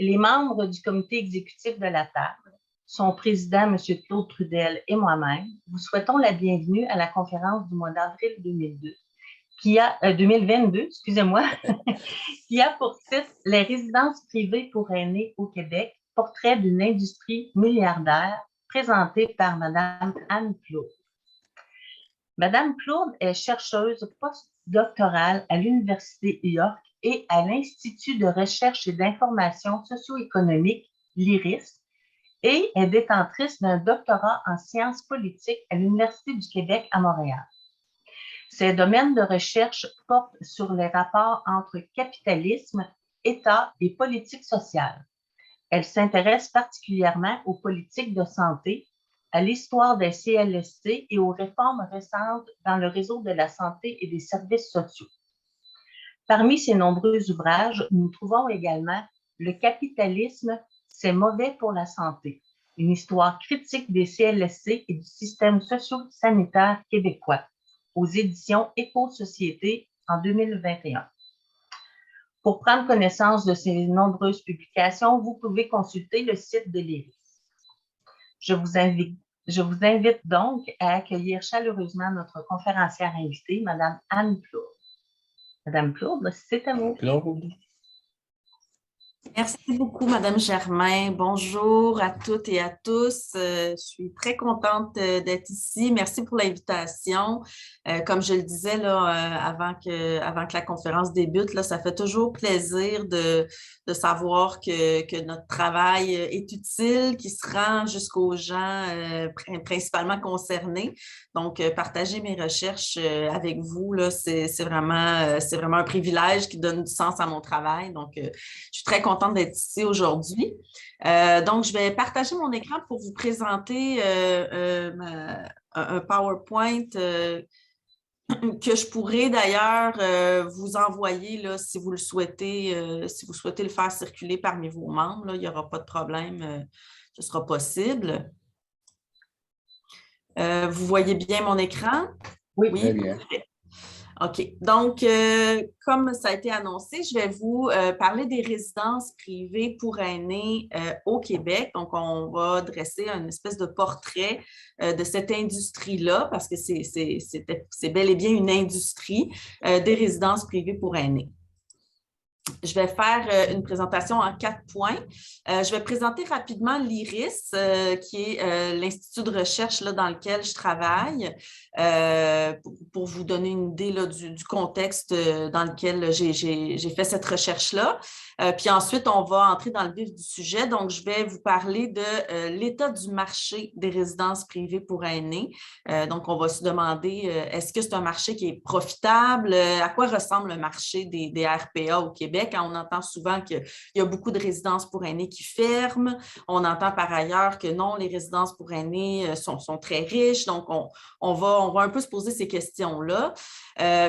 Les membres du comité exécutif de la table, son président, M. Claude Trudel, et moi-même, vous souhaitons la bienvenue à la conférence du mois d'avril 2022, excusez-moi, qui a pour titre « Les résidences privées pour aînés au Québec, portrait d'une industrie milliardaire » présentée par Mme Anne Claude. Mme Claude est chercheuse postdoctorale à l'Université York et à l'Institut de recherche et d'information socio-économique, l'IRIS, et est détentrice d'un doctorat en sciences politiques à l'Université du Québec à Montréal. Ses domaines de recherche portent sur les rapports entre capitalisme, État et politique sociale. Elle s'intéresse particulièrement aux politiques de santé, à l'histoire des CLSC et aux réformes récentes dans le réseau de la santé et des services sociaux. Parmi ses nombreux ouvrages, nous trouvons également Le capitalisme, c'est mauvais pour la santé, une histoire critique des CLSC et du système socio-sanitaire québécois, aux éditions Éco-Société en 2021. Pour prendre connaissance de ces nombreuses publications, vous pouvez consulter le site de l'IRIS. Je vous invite donc à accueillir chaleureusement notre conférencière invitée, Mme Anne Claude. Madame Claude, c'est à vous. Claude. Merci beaucoup, Madame Germain. Bonjour à toutes et à tous. Je suis très contente d'être ici. Merci pour l'invitation. Comme je le disais là, avant que la conférence débute, là, ça fait toujours plaisir de savoir que notre travail est utile, qu'il se rend jusqu'aux gens principalement concernés. Donc, partager mes recherches avec vous, là, c'est vraiment un privilège qui donne du sens à mon travail. Donc, je suis très contente d'être ici aujourd'hui. Donc, je vais partager mon écran pour vous présenter un PowerPoint que je pourrais d'ailleurs vous envoyer là, si vous le souhaitez, si vous souhaitez le faire circuler parmi vos membres. Là, il n'y aura pas de problème, ce sera possible. Vous voyez bien mon écran? Oui, très bien. OK. Donc, comme ça a été annoncé, je vais vous parler des résidences privées pour aînés au Québec. Donc, on va dresser une espèce de portrait de cette industrie-là, parce que c'est bel et bien une industrie des résidences privées pour aînés. Je vais faire une présentation en 4 points. Je vais présenter rapidement l'IRIS, qui est l'institut de recherche là, dans lequel je travaille, pour vous donner une idée là, du contexte dans lequel j'ai fait cette recherche-là. Puis ensuite, on va entrer dans le vif du sujet. Donc, je vais vous parler de l'état du marché des résidences privées pour aînés. Donc, on va se demander, est-ce que c'est un marché qui est profitable? À quoi ressemble le marché des RPA au Québec? On entend souvent qu'il y a beaucoup de résidences pour aînés qui ferment. On entend par ailleurs que non, les résidences pour aînés sont très riches. Donc, on va un peu se poser ces questions-là.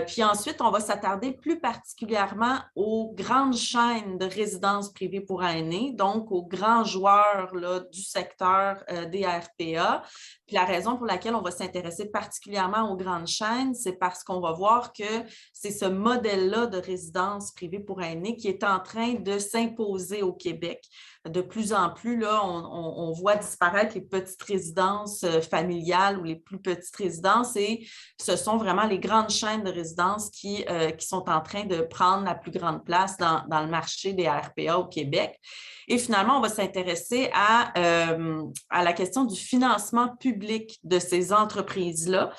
Puis ensuite, on va s'attarder plus particulièrement aux grandes chaînes de résidences privées pour aînés, donc aux grands joueurs là, du secteur des RPA. Puis la raison pour laquelle on va s'intéresser particulièrement aux grandes chaînes, c'est parce qu'on va voir que c'est ce modèle-là de résidence privée pour aînés qui est en train de s'imposer au Québec. De plus en plus, là, on voit disparaître les petites résidences familiales ou les plus petites résidences et ce sont vraiment les grandes chaînes de résidences qui sont en train de prendre la plus grande place dans le marché des RPA au Québec. Et finalement, on va s'intéresser à la question du financement public de ces entreprises-là,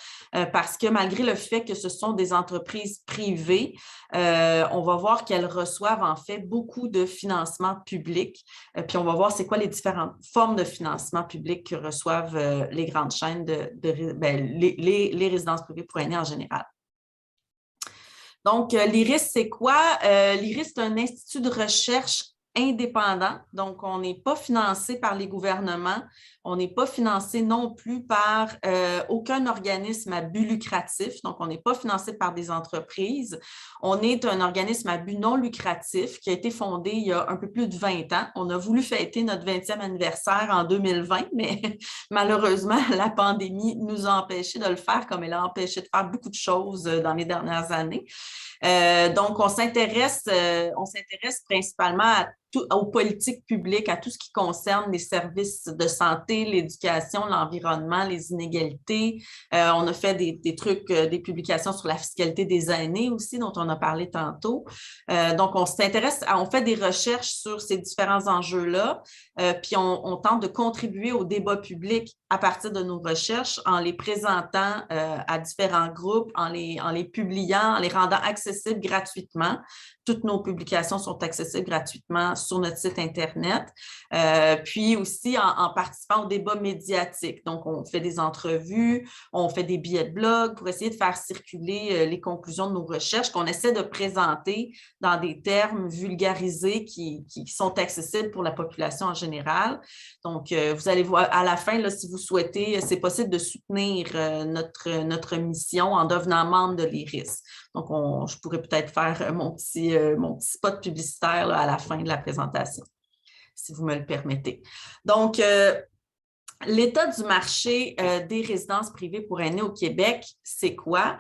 parce que malgré le fait que ce sont des entreprises privées, on va voir qu'elles reçoivent en fait beaucoup de financement public. Puis on va voir c'est quoi les différentes formes de financement public que reçoivent les grandes chaînes, les résidences privées pour aînés en général. Donc, l'IRIS, c'est quoi? L'IRIS, c'est un institut de recherche indépendant. Donc, on n'est pas financé par les gouvernements. On n'est pas financé non plus par aucun organisme à but lucratif. Donc, on n'est pas financé par des entreprises. On est un organisme à but non lucratif qui a été fondé il y a un peu plus de 20 ans. On a voulu fêter notre 20e anniversaire en 2020, mais malheureusement, la pandémie nous a empêchés de le faire comme elle a empêché de faire beaucoup de choses dans les dernières années. Donc, on s'intéresse principalement à aux politiques publiques, à tout ce qui concerne les services de santé, l'éducation, l'environnement, les inégalités. On a fait des trucs, des publications sur la fiscalité des aînés aussi, dont on a parlé tantôt. Donc, on s'intéresse, on fait des recherches sur ces différents enjeux-là, puis on tente de contribuer au débat public à partir de nos recherches en les présentant à différents groupes, en les publiant, en les rendant accessibles gratuitement. Toutes nos publications sont accessibles gratuitement sur notre site Internet. Puis aussi en participant au débat médiatique. Donc, on fait des entrevues, on fait des billets de blog pour essayer de faire circuler les conclusions de nos recherches qu'on essaie de présenter dans des termes vulgarisés qui sont accessibles pour la population en général. Donc, vous allez voir à la fin, là, si vous souhaitez, c'est possible de soutenir notre mission en devenant membre de l'IRIS. Donc, je pourrais peut-être faire mon petit spot publicitaire là, à la fin de la présentation, si vous me le permettez. Donc, l'état du marché des résidences privées pour aînés au Québec, c'est quoi?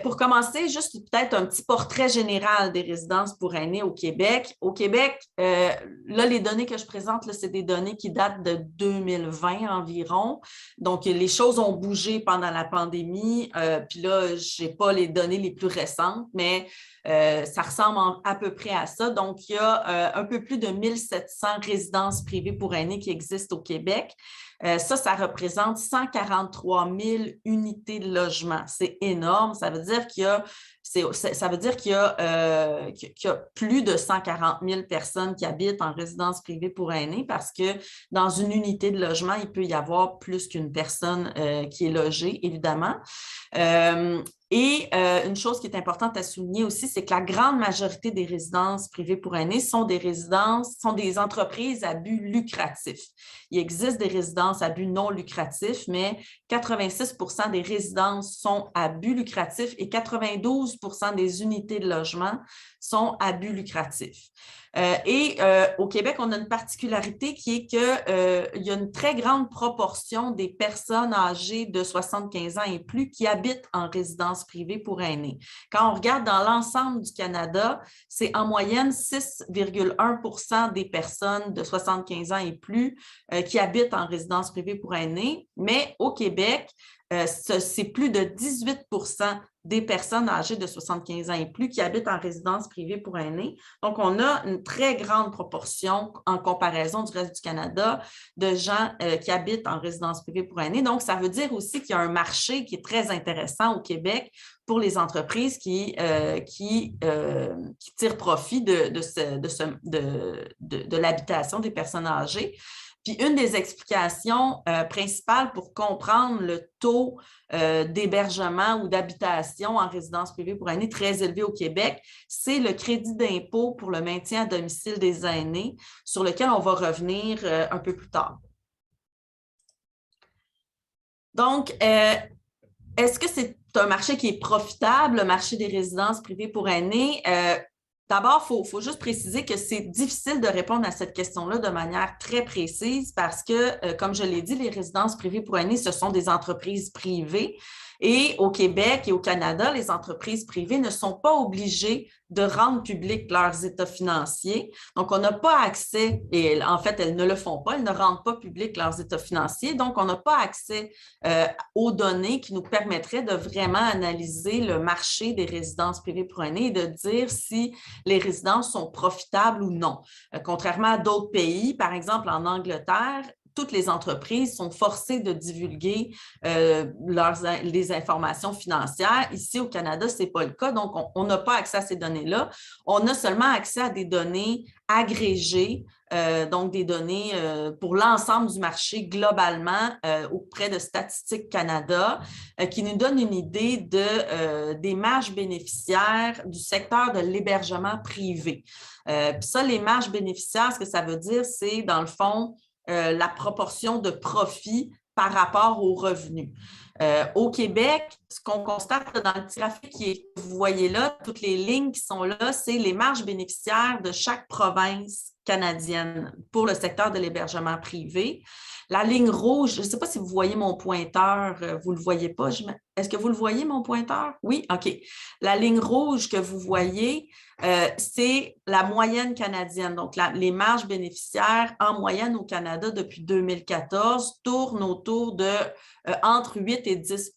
Pour commencer, juste peut-être un petit portrait général des résidences pour aînés au Québec. Au Québec, là, les données que je présente, là, c'est des données qui datent de 2020 environ. Donc, les choses ont bougé pendant la pandémie. Puis là, je n'ai pas les données les plus récentes, mais ça ressemble à peu près à ça. Donc, il y a un peu plus de 1700 résidences privées pour aînés qui existent au Québec. Ça représente 143 000 unités de logement. C'est énorme. Ça veut dire qu'il y a plus de 140 000 personnes qui habitent en résidence privée pour aînés parce que dans une unité de logement, il peut y avoir plus qu'une personne qui est logée, évidemment. Une chose qui est importante à souligner aussi, c'est que la grande majorité des résidences privées pour aînés sont des entreprises à but lucratif. Il existe des résidences à but non lucratif, mais 86 % des résidences sont à but lucratif et 92 % des unités de logement sont à but lucratif. Au Québec, on a une particularité qui est qu'il y a une très grande proportion des personnes âgées de 75 ans et plus qui habitent en résidence privée pour aînés. Quand on regarde dans l'ensemble du Canada, c'est en moyenne 6,1 % des personnes de 75 ans et plus qui habitent en résidence privée pour aînés, mais au Québec, c'est plus de 18 % des personnes âgées de 75 ans et plus qui habitent en résidence privée pour aînés. Donc, on a une très grande proportion en comparaison du reste du Canada de gens qui habitent en résidence privée pour aînés. Donc, ça veut dire aussi qu'il y a un marché qui est très intéressant au Québec pour les entreprises qui tirent profit de l'habitation des personnes âgées. Puis une des explications principales pour comprendre le taux d'hébergement ou d'habitation en résidence privée pour aînés très élevé au Québec, c'est le crédit d'impôt pour le maintien à domicile des aînés, sur lequel on va revenir un peu plus tard. Donc, est-ce que c'est un marché qui est profitable, le marché des résidences privées pour aînés? D'abord, il faut juste préciser que c'est difficile de répondre à cette question-là de manière très précise parce que, comme je l'ai dit, les résidences privées pour aînés, ce sont des entreprises privées. Et au Québec et au Canada, les entreprises privées ne sont pas obligées de rendre public leurs états financiers. Donc, on n'a pas accès, et en fait, elles ne le font pas, elles ne rendent pas public leurs états financiers. Donc, on n'a pas accès aux données qui nous permettraient de vraiment analyser le marché des résidences privées pour aînés et de dire si les résidences sont profitables ou non. Contrairement à d'autres pays, par exemple en Angleterre, toutes les entreprises sont forcées de divulguer les informations financières. Ici, au Canada, ce n'est pas le cas. Donc, on n'a pas accès à ces données-là. On a seulement accès à des données agrégées, donc des données pour l'ensemble du marché globalement auprès de Statistique Canada, qui nous donne une idée des marges bénéficiaires du secteur de l'hébergement privé. Puis ça, les marges bénéficiaires, ce que ça veut dire, c'est dans le fond, la proportion de profit par rapport aux revenus. Au Québec, ce qu'on constate dans le petit graphique que vous voyez là, toutes les lignes qui sont là, c'est les marges bénéficiaires de chaque province canadienne pour le secteur de l'hébergement privé. La ligne rouge, je ne sais pas si vous voyez mon pointeur, vous ne le voyez pas. Est-ce que vous le voyez, mon pointeur? Oui? OK. La ligne rouge que vous voyez, c'est la moyenne canadienne. Donc, les marges bénéficiaires en moyenne au Canada depuis 2014 tournent autour de entre 8 et 10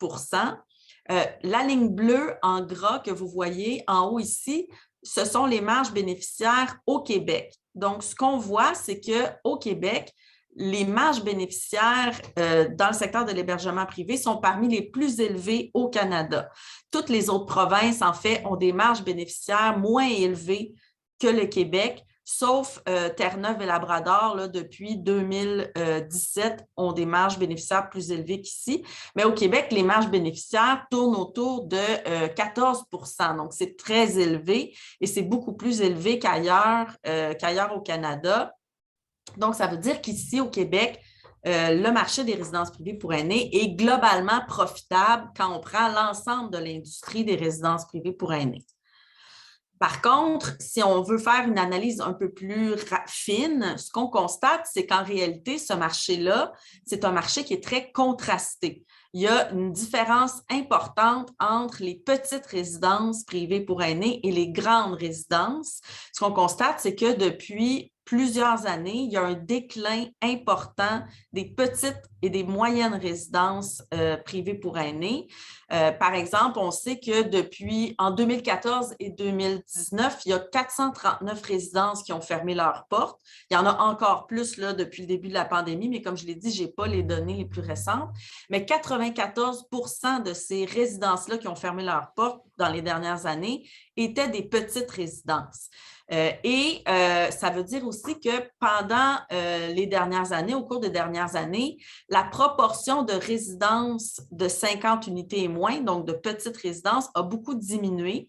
la ligne bleue en gras que vous voyez en haut ici, ce sont les marges bénéficiaires au Québec. Donc, ce qu'on voit, c'est qu'au Québec, les marges bénéficiaires dans le secteur de l'hébergement privé sont parmi les plus élevées au Canada. Toutes les autres provinces, en fait, ont des marges bénéficiaires moins élevées que le Québec, sauf Terre-Neuve et Labrador, là, depuis 2017, ont des marges bénéficiaires plus élevées qu'ici. Mais au Québec, les marges bénéficiaires tournent autour de 14 %. Donc, c'est très élevé et c'est beaucoup plus élevé qu'ailleurs au Canada. Donc, ça veut dire qu'ici, au Québec, le marché des résidences privées pour aînés est globalement profitable quand on prend l'ensemble de l'industrie des résidences privées pour aînés. Par contre, si on veut faire une analyse un peu plus fine, ce qu'on constate, c'est qu'en réalité, ce marché-là, c'est un marché qui est très contrasté. Il y a une différence importante entre les petites résidences privées pour aînés et les grandes résidences. Ce qu'on constate, c'est que depuis plusieurs années, il y a un déclin important des petites et des moyennes résidences privées pour aînés. Par exemple, on sait que depuis en 2014 et 2019, il y a 439 résidences qui ont fermé leurs portes. Il y en a encore plus là, depuis le début de la pandémie, mais comme je l'ai dit, je n'ai pas les données les plus récentes. Mais 94 % de ces résidences-là qui ont fermé leurs portes dans les dernières années étaient des petites résidences. Ça veut dire aussi que pendant les dernières années, au cours des dernières années, la proportion de résidences de 50 unités et moins, donc de petites résidences, a beaucoup diminué.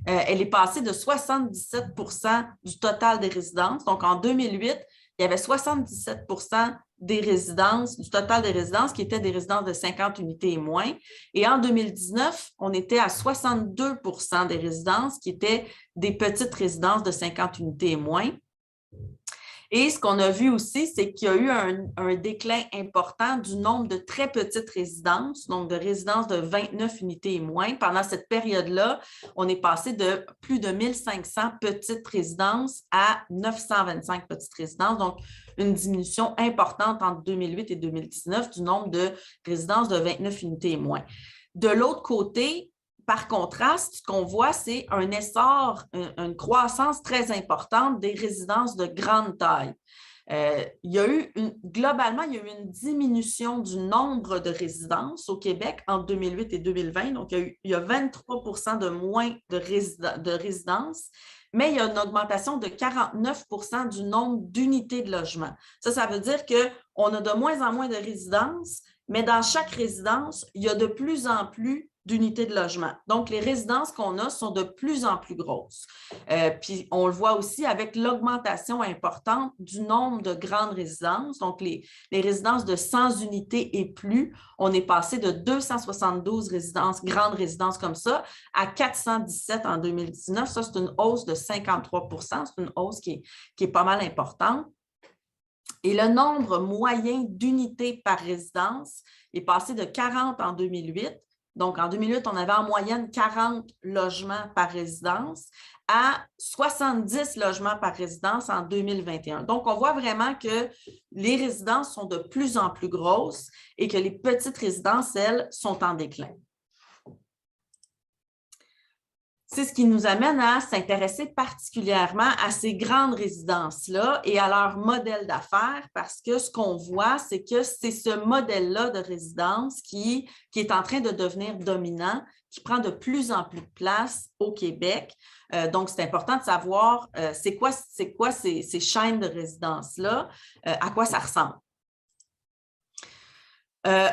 Elle est passée de 77 % du total des résidences. Donc, en 2008, il y avait 77 % des résidences, du total des résidences qui étaient des résidences de 50 unités et moins. Et en 2019, on était à 62 % des résidences qui étaient des petites résidences de 50 unités et moins. Et ce qu'on a vu aussi, c'est qu'il y a eu un déclin important du nombre de très petites résidences, donc de résidences de 29 unités et moins. Pendant cette période-là, on est passé de plus de 1500 petites résidences à 925 petites résidences, donc une diminution importante entre 2008 et 2019 du nombre de résidences de 29 unités et moins. De l'autre côté, par contraste, ce qu'on voit, c'est un essor, croissance très importante des résidences de grande taille. Globalement, il y a eu une diminution du nombre de résidences au Québec entre 2008 et 2020. Donc, il y a 23 % de moins de résidences, mais il y a une augmentation de 49 % du nombre d'unités de logement. Ça veut dire qu'on a de moins en moins de résidences, mais dans chaque résidence, il y a de plus en plus d'unités de logement. Donc, les résidences qu'on a sont de plus en plus grosses. Puis, on le voit aussi avec l'augmentation importante du nombre de grandes résidences. Donc, les résidences de 100 unités et plus, on est passé de 272 grandes résidences comme ça à 417 en 2019. Ça, c'est une hausse de 53 %. C'est une hausse qui est pas mal importante. Et le nombre moyen d'unités par résidence est passé de 40 en 2008. Donc, en 2008, on avait en moyenne 40 logements par résidence à 70 logements par résidence en 2021. Donc, on voit vraiment que les résidences sont de plus en plus grosses et que les petites résidences, elles, sont en déclin. C'est ce qui nous amène à s'intéresser particulièrement à ces grandes résidences-là et à leur modèle d'affaires parce que ce qu'on voit, c'est que c'est ce modèle-là de résidence qui est en train de devenir dominant, qui prend de plus en plus de place au Québec. Donc, c'est important de savoir c'est quoi ces chaînes de résidences-là, à quoi ça ressemble.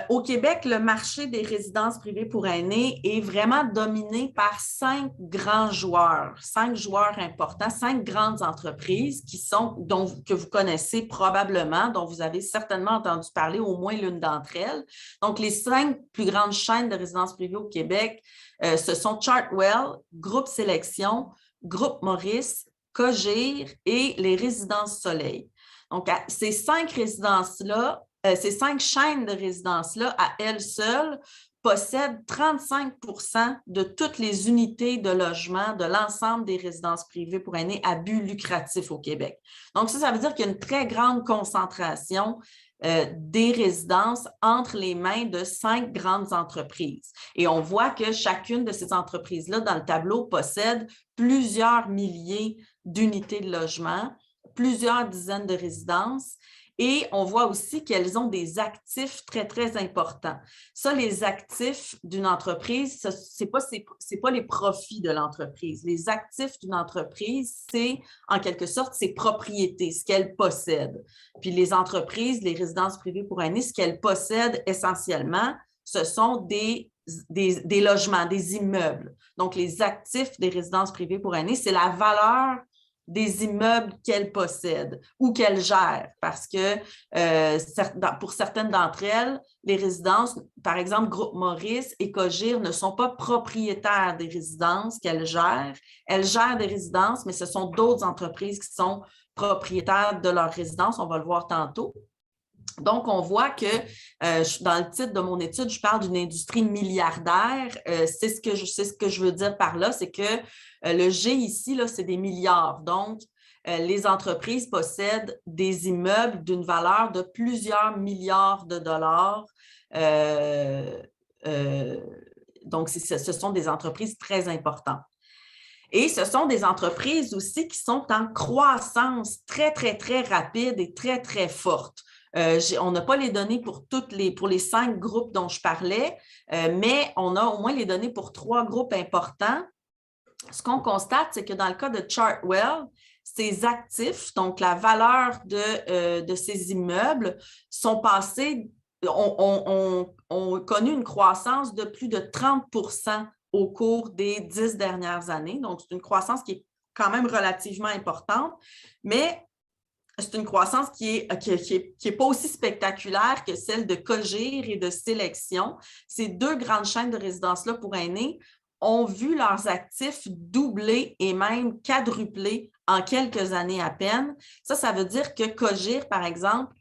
Au Québec, le marché des résidences privées pour aînés est vraiment dominé par 5 grands joueurs, 5 joueurs importants, 5 grandes entreprises que vous connaissez probablement, dont vous avez certainement entendu parler, au moins l'une d'entre elles. Donc, les 5 plus grandes chaînes de résidences privées au Québec, ce sont Chartwell, Groupe Sélection, Groupe Maurice, Cogir et les résidences Soleil. Donc, ces 5 résidences-là, ces 5 chaînes de résidences-là, à elles seules, possèdent 35% de toutes les unités de logement de l'ensemble des résidences privées pour aînés à but lucratif au Québec. Donc, ça veut dire qu'il y a une très grande concentration des résidences entre les mains de 5 grandes entreprises. Et on voit que chacune de ces entreprises-là, dans le tableau, possède plusieurs milliers d'unités de logement, plusieurs dizaines de résidences. Et on voit aussi qu'elles ont des actifs très, très importants. Ça, les actifs d'une entreprise, ce n'est pas les profits de l'entreprise. Les actifs d'une entreprise, c'est en quelque sorte ses propriétés, ce qu'elle possède. Puis les entreprises, les résidences privées pour aînés, ce qu'elles possèdent essentiellement, ce sont des logements, des immeubles. Donc, les actifs des résidences privées pour aînés, c'est la valeur des immeubles qu'elles possèdent ou qu'elles gèrent, parce que pour certaines d'entre elles, les résidences, par exemple, Groupe Maurice et Cogir ne sont pas propriétaires des résidences qu'elles gèrent. Elles gèrent des résidences, mais ce sont d'autres entreprises qui sont propriétaires de leurs résidences. On va le voir tantôt. Donc, on voit que dans le titre de mon étude, je parle d'une industrie milliardaire. C'est ce que je veux dire par là, c'est que le G ici, là, c'est des milliards. Donc, les entreprises possèdent des immeubles d'une valeur de plusieurs milliards de dollars. Donc, ce sont des entreprises très importantes. Et ce sont des entreprises aussi qui sont en croissance très, très, très rapide et très, très forte. On n'a pas les données pour les 5 groupes dont je parlais, mais on a au moins les données pour 3 groupes importants. Ce qu'on constate, c'est que dans le cas de Chartwell, ces actifs, donc la valeur de ces immeubles, ont connu une croissance de plus de 30% au cours des 10 dernières années. Donc, c'est une croissance qui est quand même relativement importante, mais c'est une croissance qui est pas aussi spectaculaire que celle de Cogir et de Sélection. Ces 2 grandes chaînes de résidences-là pour aînés ont vu leurs actifs doubler et même quadrupler en quelques années à peine. Ça veut dire que Cogir, par exemple,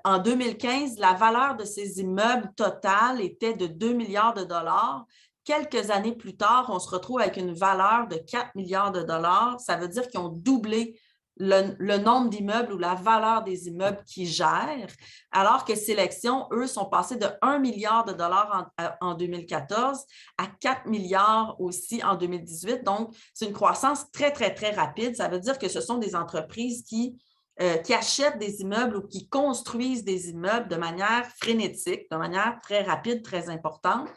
en 2015, la valeur de ces immeubles totale était de 2 milliards de dollars. Quelques années plus tard, on se retrouve avec une valeur de 4 milliards de dollars. Ça veut dire qu'ils ont doublé le nombre d'immeubles ou la valeur des immeubles qu'ils gèrent, alors que Sélection, eux, sont passés de 1 milliard de dollars en 2014 à 4 milliards aussi en 2018. Donc, c'est une croissance très, très, très rapide. Ça veut dire que ce sont des entreprises qui achètent des immeubles ou qui construisent des immeubles de manière frénétique, de manière très rapide, très importante,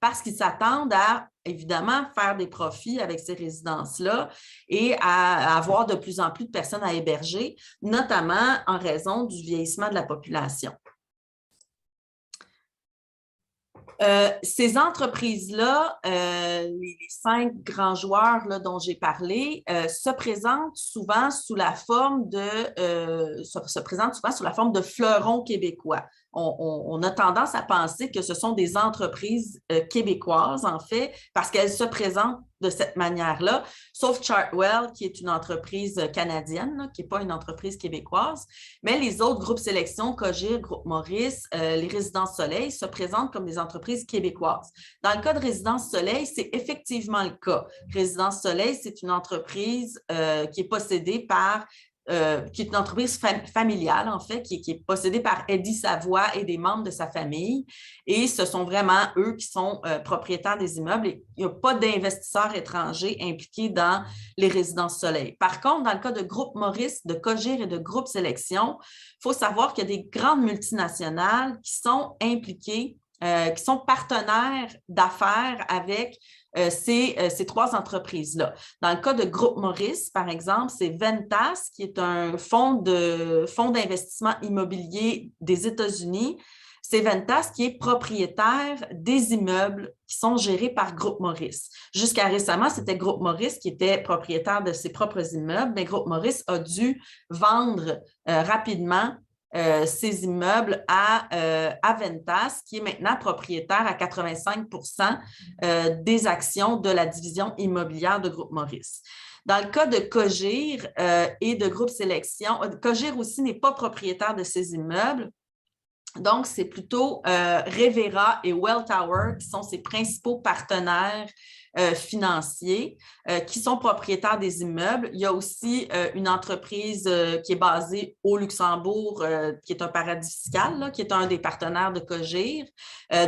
parce qu'ils s'attendent à, évidemment, faire des profits avec ces résidences-là et à avoir de plus en plus de personnes à héberger, notamment en raison du vieillissement de la population. Ces entreprises-là, les 5 grands joueurs là, dont j'ai parlé, se présentent souvent sous la forme de fleurons québécois. On a tendance à penser que ce sont des entreprises québécoises, en fait, parce qu'elles se présentent de cette manière-là, sauf Chartwell, qui est une entreprise canadienne, là, qui n'est pas une entreprise québécoise. Mais les autres groupes Sélection, Cogir, Groupe Maurice, les Résidences Soleil se présentent comme des entreprises québécoises. Dans le cas de Résidence Soleil, c'est effectivement le cas. Résidence Soleil, c'est une entreprise qui est possédée par qui est une entreprise familiale, en fait, qui est possédée par Eddie Savoie et des membres de sa famille. Et ce sont vraiment eux qui sont propriétaires des immeubles. Et il n'y a pas d'investisseurs étrangers impliqués dans les résidences Soleil. Par contre, dans le cas de Groupe Maurice, de Cogir et de Groupe Sélection, il faut savoir qu'il y a des grandes multinationales qui sont impliquées, qui sont partenaires d'affaires avec ces 3 entreprises-là. Dans le cas de Groupe Maurice, par exemple, c'est Ventas, qui est un fonds d'investissement immobilier des États-Unis. C'est Ventas qui est propriétaire des immeubles qui sont gérés par Groupe Maurice. Jusqu'à récemment, c'était Groupe Maurice qui était propriétaire de ses propres immeubles, mais Groupe Maurice a dû vendre rapidement ces immeubles à Ventas, qui est maintenant propriétaire à 85% des actions de la division immobilière de Groupe Maurice. Dans le cas de Cogir et de Groupe Sélection, Cogir aussi n'est pas propriétaire de ces immeubles. Donc, c'est plutôt Revera et Welltower qui sont ses principaux partenaires financiers qui sont propriétaires des immeubles. Il y a aussi une entreprise qui est basée au Luxembourg, qui est un paradis fiscal, là, qui est un des partenaires de Cogir.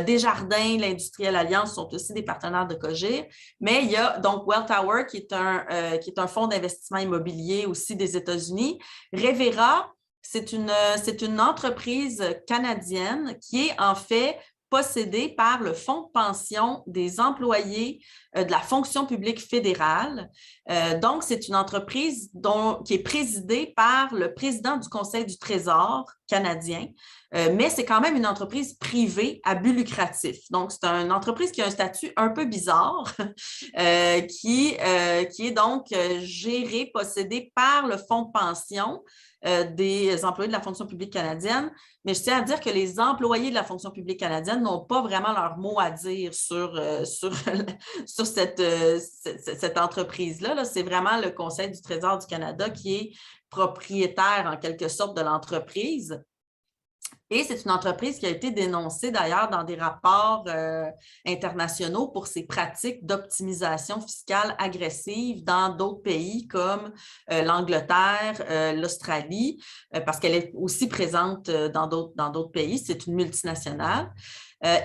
Desjardins, l'Industrielle Alliance sont aussi des partenaires de Cogir. Mais il y a donc Welltower qui est un fonds d'investissement immobilier aussi des États-Unis. Revera, c'est une entreprise canadienne qui est en fait possédée par le fonds de pension des employés de la fonction publique fédérale. Donc, c'est une entreprise qui est présidée par le président du Conseil du Trésor canadien, mais c'est quand même une entreprise privée à but lucratif. Donc, c'est une entreprise qui a un statut un peu bizarre, qui est donc gérée, possédée par le fonds de pension des employés de la fonction publique canadienne. Mais je tiens à dire que les employés de la fonction publique canadienne n'ont pas vraiment leur mot à dire sur cette entreprise-là. Là. C'est vraiment le Conseil du Trésor du Canada qui est propriétaire en quelque sorte de l'entreprise. Et c'est une entreprise qui a été dénoncée d'ailleurs dans des rapports internationaux pour ses pratiques d'optimisation fiscale agressive dans d'autres pays comme l'Angleterre, l'Australie, parce qu'elle est aussi présente dans d'autres pays. C'est une multinationale.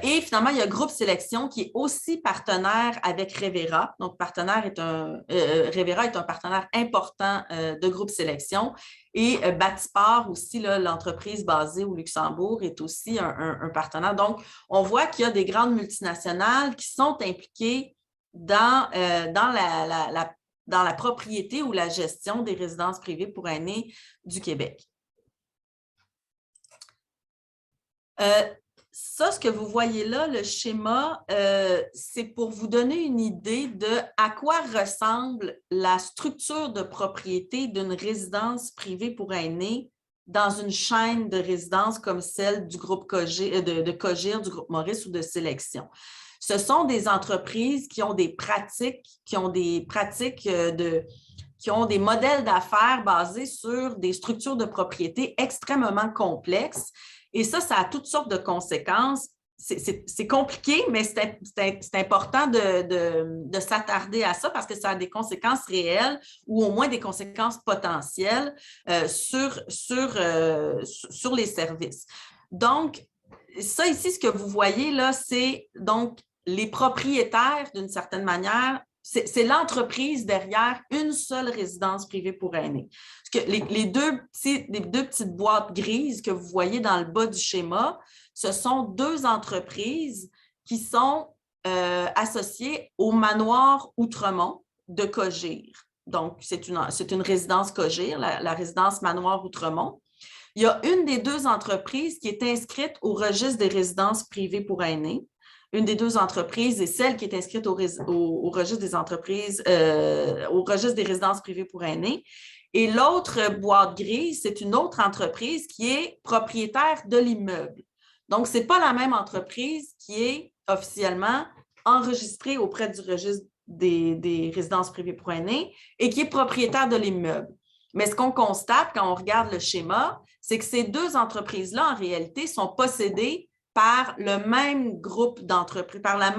Et finalement, il y a Groupe Sélection qui est aussi partenaire avec Revera. Donc, Revera est un partenaire important de Groupe Sélection. Et Batipart aussi, l'entreprise basée au Luxembourg, est aussi un partenaire. Donc, on voit qu'il y a des grandes multinationales qui sont impliquées dans la propriété ou la gestion des résidences privées pour aînés du Québec. Ça, ce que vous voyez là, le schéma, c'est pour vous donner une idée de à quoi ressemble la structure de propriété d'une résidence privée pour aînés dans une chaîne de résidences comme celle du groupe Cogir, de Cogir, du groupe Maurice ou de Sélection. Ce sont des entreprises qui ont des pratiques, qui ont des modèles d'affaires basés sur des structures de propriété extrêmement complexes. Et ça a toutes sortes de conséquences. C'est compliqué, mais c'est important de s'attarder à ça parce que ça a des conséquences réelles ou au moins des conséquences potentielles sur les services. Donc, ça ici, ce que vous voyez là, c'est donc les propriétaires d'une certaine manière. C'est l'entreprise derrière une seule résidence privée pour aînés. Parce que les deux petites boîtes grises que vous voyez dans le bas du schéma, ce sont deux entreprises qui sont associées au manoir Outremont de Cogir. Donc, c'est une résidence Cogir, la résidence Manoir Outremont. Il y a une des deux entreprises qui est inscrite au registre des résidences privées pour aînés. Une des deux entreprises est celle qui est inscrite au registre des entreprises, au registre des résidences privées pour aînés. Et l'autre boîte grise, c'est une autre entreprise qui est propriétaire de l'immeuble. Donc, ce n'est pas la même entreprise qui est officiellement enregistrée auprès du registre des résidences privées pour aînés et qui est propriétaire de l'immeuble. Mais ce qu'on constate quand on regarde le schéma, c'est que ces deux entreprises-là, en réalité, sont possédées par le même groupe d'entreprises, par la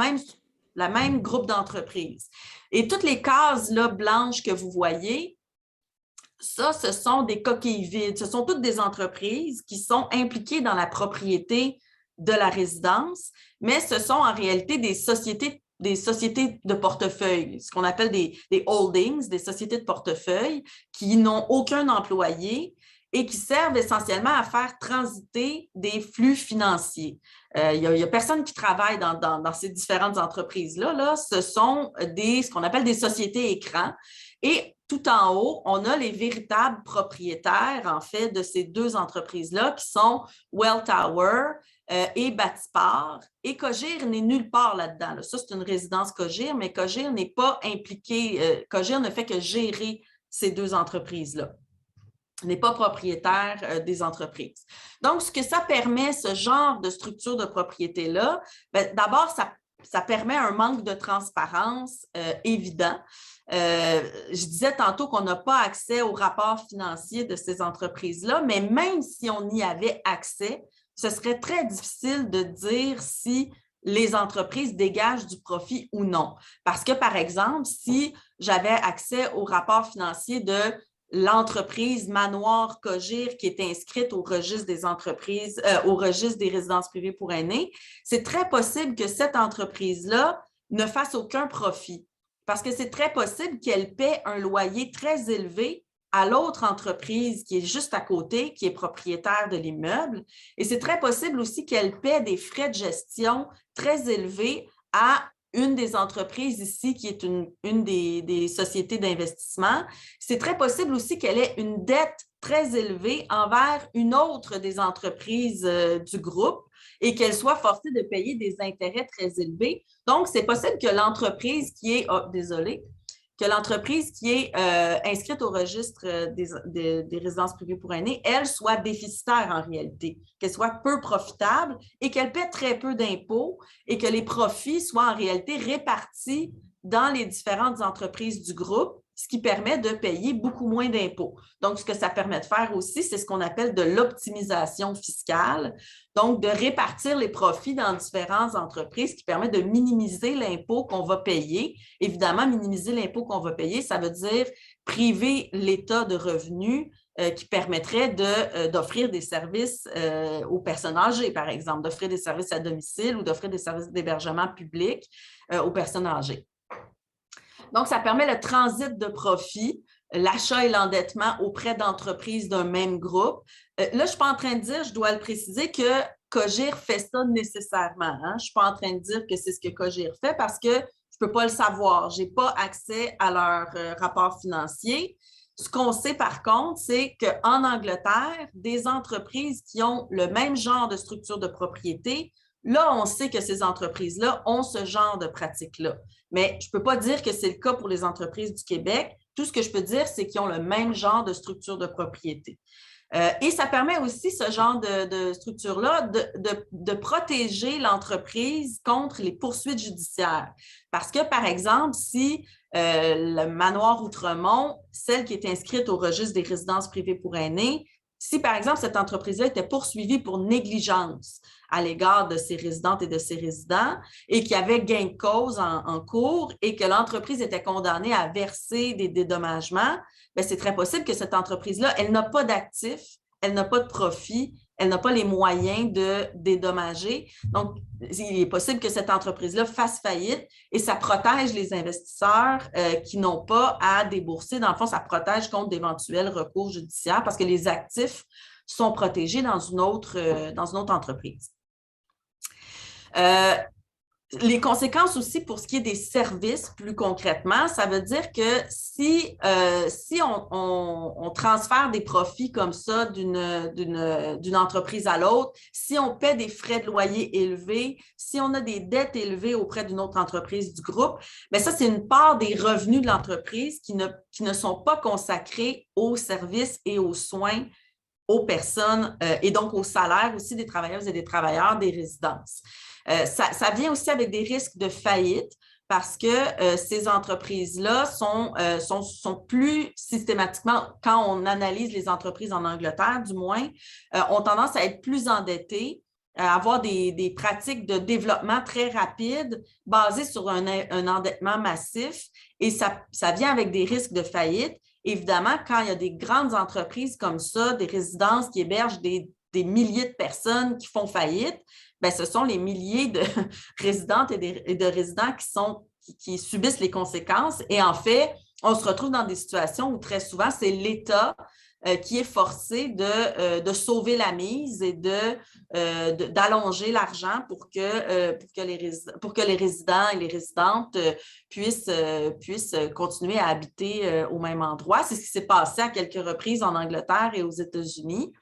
même groupe d'entreprises. Et toutes les cases là, blanches que vous voyez, ça, ce sont des coquilles vides. Ce sont toutes des entreprises qui sont impliquées dans la propriété de la résidence, mais ce sont en réalité des sociétés de portefeuille, ce qu'on appelle des holdings, des sociétés de portefeuille qui n'ont aucun employé et qui servent essentiellement à faire transiter des flux financiers. Il y a personne qui travaille dans ces différentes entreprises-là. Là. Ce sont ce qu'on appelle des sociétés écrans. Et tout en haut, on a les véritables propriétaires, en fait, de ces deux entreprises-là qui sont Welltower et Batipart. Et Cogir n'est nulle part là-dedans. Là. Ça, c'est une résidence Cogir, mais Cogir n'est pas impliqué. Cogir ne fait que gérer ces deux entreprises-là. N'est pas propriétaire des entreprises. Donc, ce que ça permet, ce genre de structure de propriété-là, d'abord, ça permet un manque de transparence évident. Je disais tantôt qu'on n'a pas accès aux rapports financiers de ces entreprises-là, mais même si on y avait accès, ce serait très difficile de dire si les entreprises dégagent du profit ou non. Parce que, par exemple, si j'avais accès aux rapports financiers de l'entreprise Manoir Cogir qui est inscrite au registre des entreprises, au registre des résidences privées pour aînés, c'est très possible que cette entreprise-là ne fasse aucun profit. Parce que c'est très possible qu'elle paie un loyer très élevé à l'autre entreprise qui est juste à côté, qui est propriétaire de l'immeuble. Et c'est très possible aussi qu'elle paie des frais de gestion très élevés à une des entreprises ici, qui est une des sociétés d'investissement. C'est très possible aussi qu'elle ait une dette très élevée envers une autre des entreprises du groupe et qu'elle soit forcée de payer des intérêts très élevés. Donc, c'est possible que l'entreprise qui est, que l'entreprise qui est inscrite au registre des résidences privées pour aînés, elle soit déficitaire en réalité, qu'elle soit peu profitable et qu'elle paie très peu d'impôts et que les profits soient en réalité répartis dans les différentes entreprises du groupe, ce qui permet de payer beaucoup moins d'impôts. Donc, ce que ça permet de faire aussi, c'est ce qu'on appelle de l'optimisation fiscale, donc de répartir les profits dans différentes entreprises qui permet de minimiser l'impôt qu'on va payer. Évidemment, minimiser l'impôt qu'on va payer, ça veut dire priver l'État de revenus qui permettrait d'offrir des services aux personnes âgées, par exemple, d'offrir des services à domicile ou d'offrir des services d'hébergement public aux personnes âgées. Donc, ça permet le transit de profit, l'achat et l'endettement auprès d'entreprises d'un même groupe. Là, je ne suis pas en train de dire, je dois le préciser, que Cogir fait ça nécessairement. Je ne suis pas en train de dire que c'est ce que Cogir fait parce que je ne peux pas le savoir. Je n'ai pas accès à leur rapport financier. Ce qu'on sait par contre, c'est qu'en Angleterre, des entreprises qui ont le même genre de structure de propriété, là, on sait que ces entreprises-là ont ce genre de pratiques-là. Mais je ne peux pas dire que c'est le cas pour les entreprises du Québec. Tout ce que je peux dire, c'est qu'ils ont le même genre de structure de propriété. Et ça permet aussi, ce genre de structure-là, de protéger l'entreprise contre les poursuites judiciaires. Parce que, par exemple, si le manoir Outremont, celle qui est inscrite au registre des résidences privées pour aînés, si, par exemple, cette entreprise-là était poursuivie pour négligence à l'égard de ses résidentes et de ses résidents et qu'il y avait gain de cause en cours et que l'entreprise était condamnée à verser des dédommagements, bien, c'est très possible que cette entreprise-là, elle n'a pas d'actifs, elle n'a pas de profit, elle n'a pas les moyens de dédommager. Donc, il est possible que cette entreprise-là fasse faillite et ça protège les investisseurs qui n'ont pas à débourser. Dans le fond, ça protège contre d'éventuels recours judiciaires parce que les actifs sont protégés dans une autre entreprise. Les conséquences aussi pour ce qui est des services, plus concrètement, ça veut dire que si on transfère des profits comme ça d'une entreprise à l'autre, si on paie des frais de loyer élevés, si on a des dettes élevées auprès d'une autre entreprise du groupe, bien ça, c'est une part des revenus de l'entreprise qui ne sont pas consacrés aux services et aux soins aux personnes et donc aux salaires aussi des travailleuses et des travailleurs des résidences. Ça vient aussi avec des risques de faillite parce que ces entreprises-là sont plus systématiquement, quand on analyse les entreprises en Angleterre, du moins, ont tendance à être plus endettées, à avoir des pratiques de développement très rapides basées sur un endettement massif et ça vient avec des risques de faillite. Évidemment, quand il y a des grandes entreprises comme ça, des résidences qui hébergent des milliers de personnes qui font faillite, bien, ce sont les milliers de résidentes et de résidents qui subissent les conséquences. Et en fait, on se retrouve dans des situations où très souvent, c'est l'État qui est forcé de sauver la mise et d'allonger l'argent pour que les résidents et les résidentes puissent continuer à habiter au même endroit. C'est ce qui s'est passé à quelques reprises en Angleterre et aux États-Unis.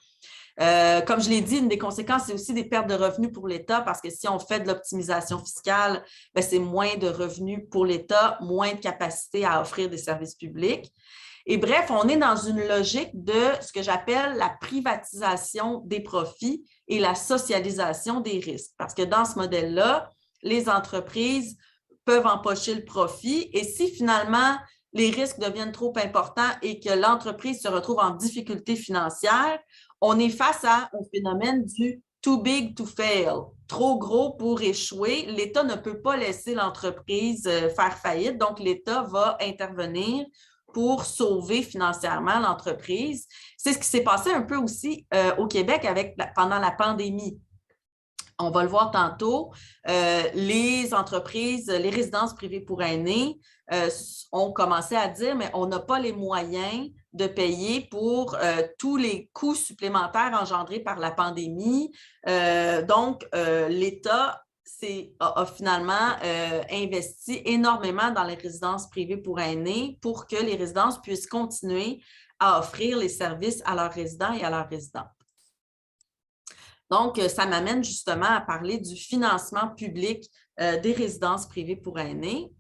Comme je l'ai dit, une des conséquences, c'est aussi des pertes de revenus pour l'État parce que si on fait de l'optimisation fiscale, bien, c'est moins de revenus pour l'État, moins de capacité à offrir des services publics. Et bref, on est dans une logique de ce que j'appelle la privatisation des profits et la socialisation des risques. Parce que dans ce modèle-là, les entreprises peuvent empocher le profit et si finalement les risques deviennent trop importants et que l'entreprise se retrouve en difficulté financière, on est face au phénomène du too big to fail, trop gros pour échouer. L'État ne peut pas laisser l'entreprise faire faillite, donc l'État va intervenir pour sauver financièrement l'entreprise. C'est ce qui s'est passé un peu aussi au Québec pendant la pandémie. On va le voir tantôt, les entreprises, les résidences privées pour aînés ont commencé à dire, mais on n'a pas les moyens de payer pour tous les coûts supplémentaires engendrés par la pandémie. Donc, l'État a finalement investi énormément dans les résidences privées pour aînés pour que les résidences puissent continuer à offrir les services à leurs résidents et à leurs résidentes. Donc, ça m'amène justement à parler du financement public des résidences privées pour aînés.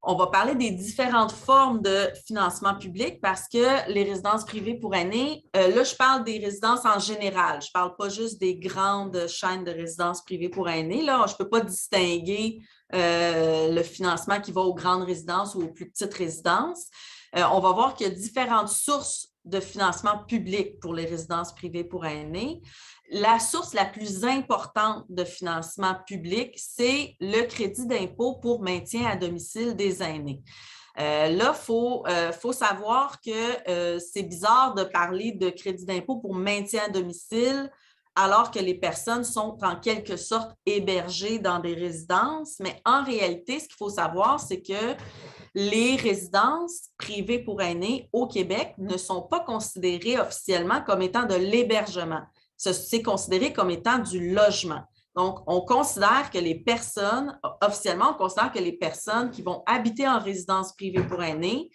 On va parler des différentes formes de financement public parce que les résidences privées pour aînés, là, je parle des résidences en général. Je ne parle pas juste des grandes chaînes de résidences privées pour aînés. Là, je ne peux pas distinguer le financement qui va aux grandes résidences ou aux plus petites résidences. On va voir qu'il y a différentes sources de financement public pour les résidences privées pour aînés. La source la plus importante de financement public, c'est le crédit d'impôt pour maintien à domicile des aînés. Là, il faut savoir que c'est bizarre de parler de crédit d'impôt pour maintien à domicile alors que les personnes sont en quelque sorte hébergées dans des résidences. Mais en réalité, ce qu'il faut savoir, c'est que les résidences privées pour aînés au Québec ne sont pas considérées officiellement comme étant de l'hébergement. C'est considéré comme étant du logement. Donc, on considère que les personnes, officiellement, on considère que les personnes qui vont habiter en résidence privée pour aînés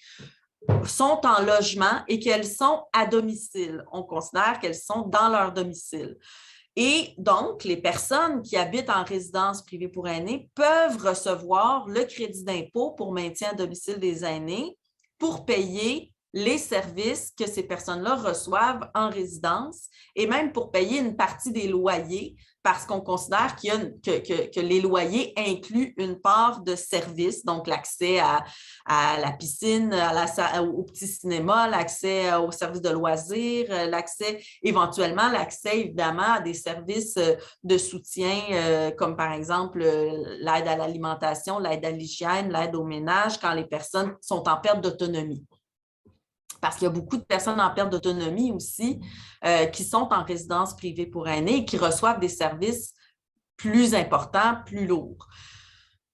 sont en logement et qu'elles sont à domicile. On considère qu'elles sont dans leur domicile. Et donc, les personnes qui habitent en résidence privée pour aînés peuvent recevoir le crédit d'impôt pour maintien à domicile des aînés pour payer les services que ces personnes-là reçoivent en résidence et même pour payer une partie des loyers parce qu'on considère que les loyers incluent une part de services, donc l'accès à la piscine, au petit cinéma, l'accès aux services de loisirs, éventuellement l'accès évidemment à des services de soutien comme par exemple l'aide à l'alimentation, l'aide à l'hygiène, l'aide au ménage quand les personnes sont en perte d'autonomie. Parce qu'il y a beaucoup de personnes en perte d'autonomie aussi qui sont en résidence privée pour aînés et qui reçoivent des services plus importants, plus lourds.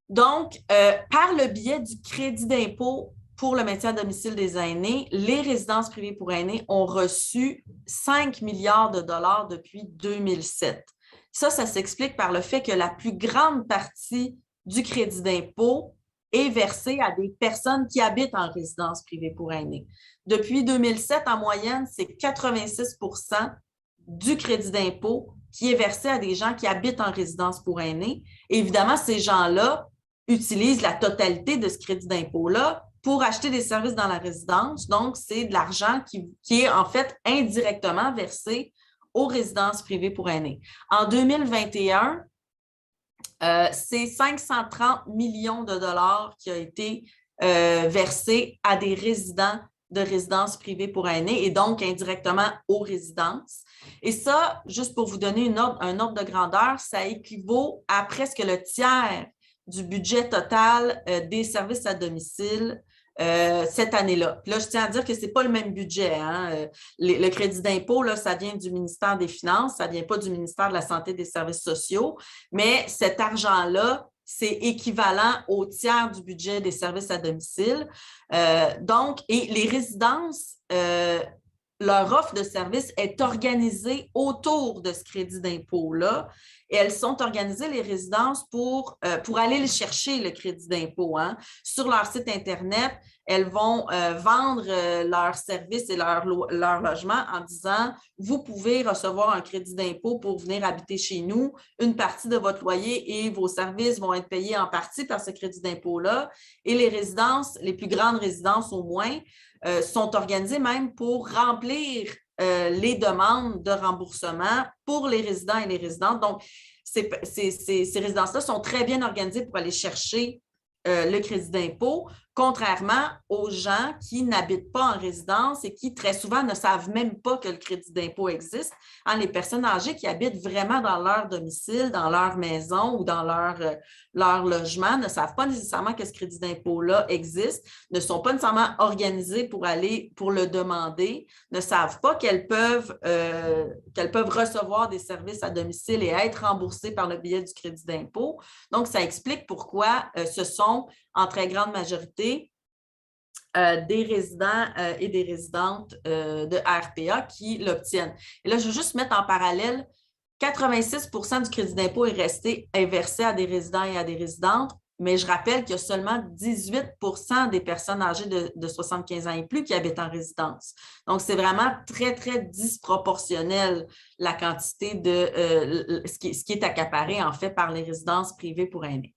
Donc, par le biais du crédit d'impôt pour le maintien à domicile des aînés, les résidences privées pour aînés ont reçu 5 milliards de dollars depuis 2007. Ça s'explique par le fait que la plus grande partie du crédit d'impôt est versée à des personnes qui habitent en résidence privée pour aînés. Depuis 2007, en moyenne, c'est 86 % du crédit d'impôt qui est versé à des gens qui habitent en résidence pour aînés. Et évidemment, ces gens-là utilisent la totalité de ce crédit d'impôt-là pour acheter des services dans la résidence. Donc, c'est de l'argent qui est en fait indirectement versé aux résidences privées pour aînés. En 2021, c'est 530 millions de dollars qui ont été versés à des résidents de résidences privées pour aînés et donc indirectement aux résidences. Et ça, juste pour vous donner un ordre de grandeur, ça équivaut à presque le tiers du budget total des services à domicile cette année-là. Puis là, je tiens à dire que ce n'est pas le même budget. Hein? Le crédit d'impôt, là, ça vient du ministère des Finances, ça ne vient pas du ministère de la Santé et des Services sociaux, mais cet argent-là, c'est équivalent au tiers du budget des services à domicile. Et les résidences, leur offre de services est organisée autour de ce crédit d'impôt-là. Et elles sont organisées, les résidences, pour aller le chercher, le crédit d'impôt. Hein. Sur leur site Internet, elles vont vendre leurs services et leur logement en disant « Vous pouvez recevoir un crédit d'impôt pour venir habiter chez nous. Une partie de votre loyer et vos services vont être payés en partie par ce crédit d'impôt-là. » Et les résidences, les plus grandes résidences au moins, sont organisées même pour remplir les demandes de remboursement pour les résidents et les résidentes. Donc, ces résidences-là sont très bien organisées pour aller chercher le crédit d'impôt. contrairement aux gens qui n'habitent pas en résidence et qui, très souvent, ne savent même pas que le crédit d'impôt existe. Hein, les personnes âgées qui habitent vraiment dans leur domicile, dans leur maison ou dans leur logement ne savent pas nécessairement que ce crédit d'impôt-là existe, ne sont pas nécessairement organisées pour aller pour le demander, ne savent pas qu'elles peuvent recevoir des services à domicile et être remboursées par le biais du crédit d'impôt. Donc, ça explique pourquoi ce sont en très grande majorité des résidents et des résidentes de RPA qui l'obtiennent. Et là, je veux juste mettre en parallèle, 86% du crédit d'impôt est versé à des résidents et à des résidentes, mais je rappelle qu'il y a seulement 18% des personnes âgées de 75 ans et plus qui habitent en résidence. Donc, c'est vraiment très, très disproportionnel la quantité de ce qui est accaparé, en fait, par les résidences privées pour aînés.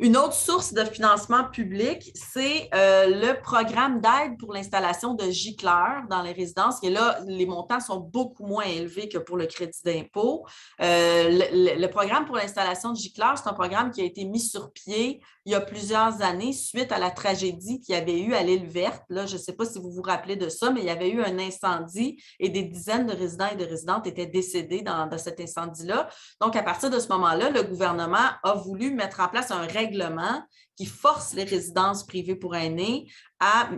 Une autre source de financement public, c'est le programme d'aide pour l'installation de gicleurs dans les résidences. Et là, les montants sont beaucoup moins élevés que pour le crédit d'impôt. Le programme pour l'installation de gicleurs, c'est un programme qui a été mis sur pied il y a plusieurs années suite à la tragédie qu'il y avait eu à l'île Verte. Là, je ne sais pas si vous vous rappelez de ça, mais il y avait eu un incendie et des dizaines de résidents et de résidentes étaient décédés dans cet incendie-là. Donc, à partir de ce moment-là, le gouvernement a voulu mettre en place un règlement qui force les résidences privées pour aînés à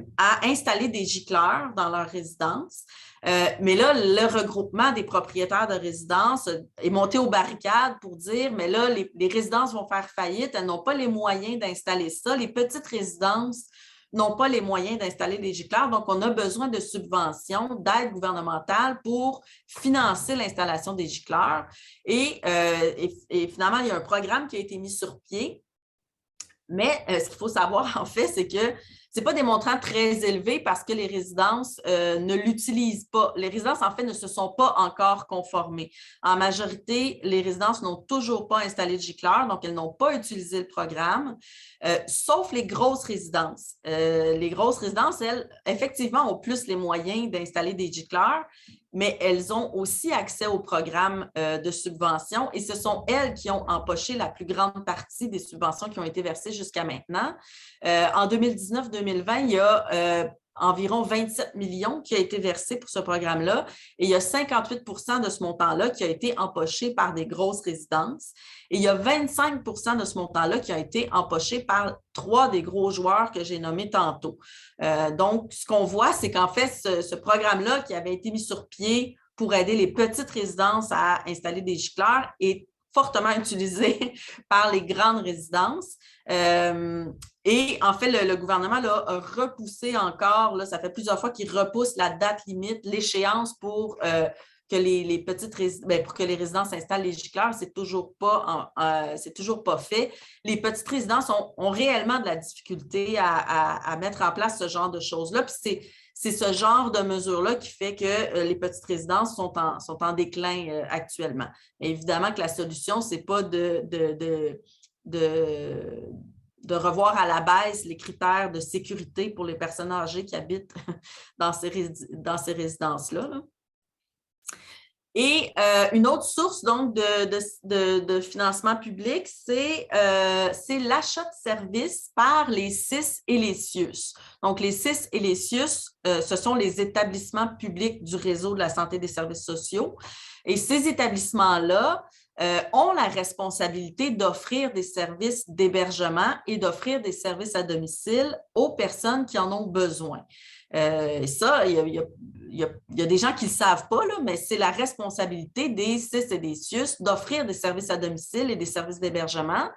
installer des gicleurs dans leurs résidences. Mais là, le regroupement des propriétaires de résidences est monté aux barricades pour dire, mais là, les résidences vont faire faillite, elles n'ont pas les moyens d'installer ça. Les petites résidences n'ont pas les moyens d'installer des gicleurs, donc on a besoin de subventions, d'aide gouvernementale pour financer l'installation des gicleurs. Et finalement, il y a un programme qui a été mis sur pied. Mais ce qu'il faut savoir, en fait, c'est que ce n'est pas des montants très élevés parce que les résidences ne l'utilisent pas. Les résidences, en fait, ne se sont pas encore conformées. En majorité, les résidences n'ont toujours pas installé de gicleurs, donc elles n'ont pas utilisé le programme, sauf les grosses résidences. Les grosses résidences, elles, effectivement, ont plus les moyens d'installer des gicleurs, mais elles ont aussi accès au programme de subvention et ce sont elles qui ont empoché la plus grande partie des subventions qui ont été versées jusqu'à maintenant. En 2019-2020, il y a environ 27 millions qui a été versé pour ce programme-là et il y a 58% de ce montant-là qui a été empoché par des grosses résidences et il y a 25% de ce montant-là qui a été empoché par 3 des gros joueurs que j'ai nommés tantôt. Donc, ce qu'on voit, c'est qu'en fait, ce programme-là qui avait été mis sur pied pour aider les petites résidences à installer des gicleurs est fortement utilisé par les grandes résidences. Et en fait, le gouvernement là, a repoussé encore, là, ça fait plusieurs fois qu'il repousse la date limite, l'échéance pour que les petites pour que les résidences installent les gicleurs, c'est toujours pas fait. Les petites résidences ont réellement de la difficulté à mettre en place ce genre de choses-là. Puis c'est ce genre de mesure-là qui fait que les petites résidences sont en déclin actuellement. Mais évidemment que la solution, ce n'est pas de revoir à la baisse les critères de sécurité pour les personnes âgées qui habitent dans ces résidences-là. Là. Et une autre source donc de financement public, c'est l'achat de services par les CIS et les CIUS. Donc, les CIS et les CIUS, ce sont les établissements publics du réseau de la santé et des services sociaux. Et ces établissements-là ont la responsabilité d'offrir des services d'hébergement et d'offrir des services à domicile aux personnes qui en ont besoin. Ça, il y a des gens qui ne le savent pas, là, mais c'est la responsabilité des CIS et des CIUS d'offrir des services à domicile et des services d'hébergement.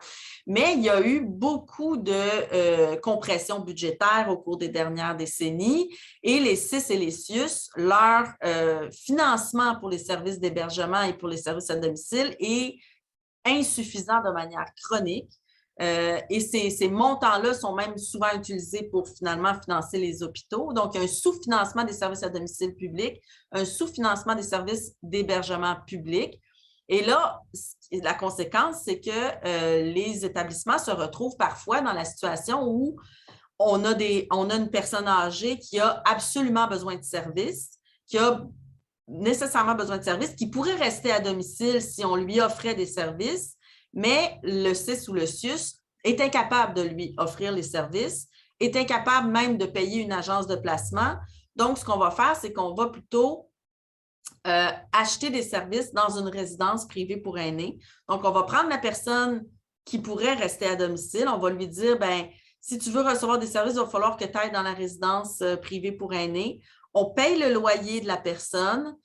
Mais il y a eu beaucoup de compression budgétaire au cours des dernières décennies et les CIS et les CIUS, leur financement pour les services d'hébergement et pour les services à domicile est insuffisant de manière chronique. Et ces montants-là sont même souvent utilisés pour finalement financer les hôpitaux. Donc, il y a un sous-financement des services à domicile public, un sous-financement des services d'hébergement public. Et là, la conséquence, c'est que les établissements se retrouvent parfois dans la situation où on a une personne âgée qui a absolument besoin de services, qui a nécessairement besoin de services, qui pourrait rester à domicile si on lui offrait des services, mais le CIS ou le CIUS est incapable de lui offrir les services, est incapable même de payer une agence de placement. Donc, ce qu'on va faire, c'est qu'on va plutôt acheter des services dans une résidence privée pour aînés. Donc, on va prendre la personne qui pourrait rester à domicile. On va lui dire, ben, si tu veux recevoir des services, il va falloir que tu ailles dans la résidence privée pour aînés. On paye le loyer de la personne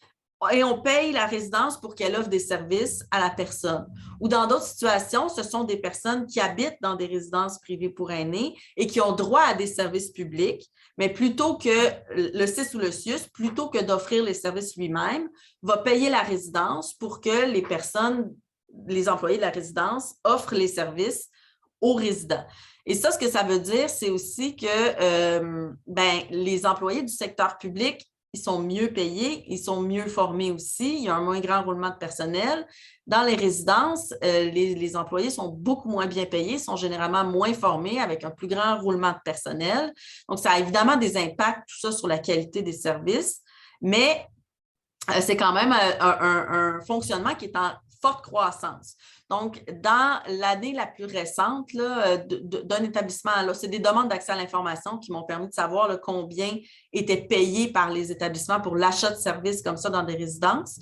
et on paye la résidence pour qu'elle offre des services à la personne. Ou dans d'autres situations, ce sont des personnes qui habitent dans des résidences privées pour aînés et qui ont droit à des services publics, mais plutôt que le CIS ou le CIUS, plutôt que d'offrir les services lui-même, va payer la résidence pour que les personnes, les employés de la résidence, offrent les services aux résidents. Et ça, ce que ça veut dire, c'est aussi que les employés du secteur public, ils sont mieux payés, ils sont mieux formés aussi, il y a un moins grand roulement de personnel. Dans les résidences, les employés sont beaucoup moins bien payés, sont généralement moins formés avec un plus grand roulement de personnel. Donc, ça a évidemment des impacts, tout ça, sur la qualité des services, mais c'est quand même un fonctionnement qui est en forte croissance. Donc, dans l'année la plus récente d'un établissement, c'est des demandes d'accès à l'information qui m'ont permis de savoir combien étaient payés par les établissements pour l'achat de services comme ça dans des résidences.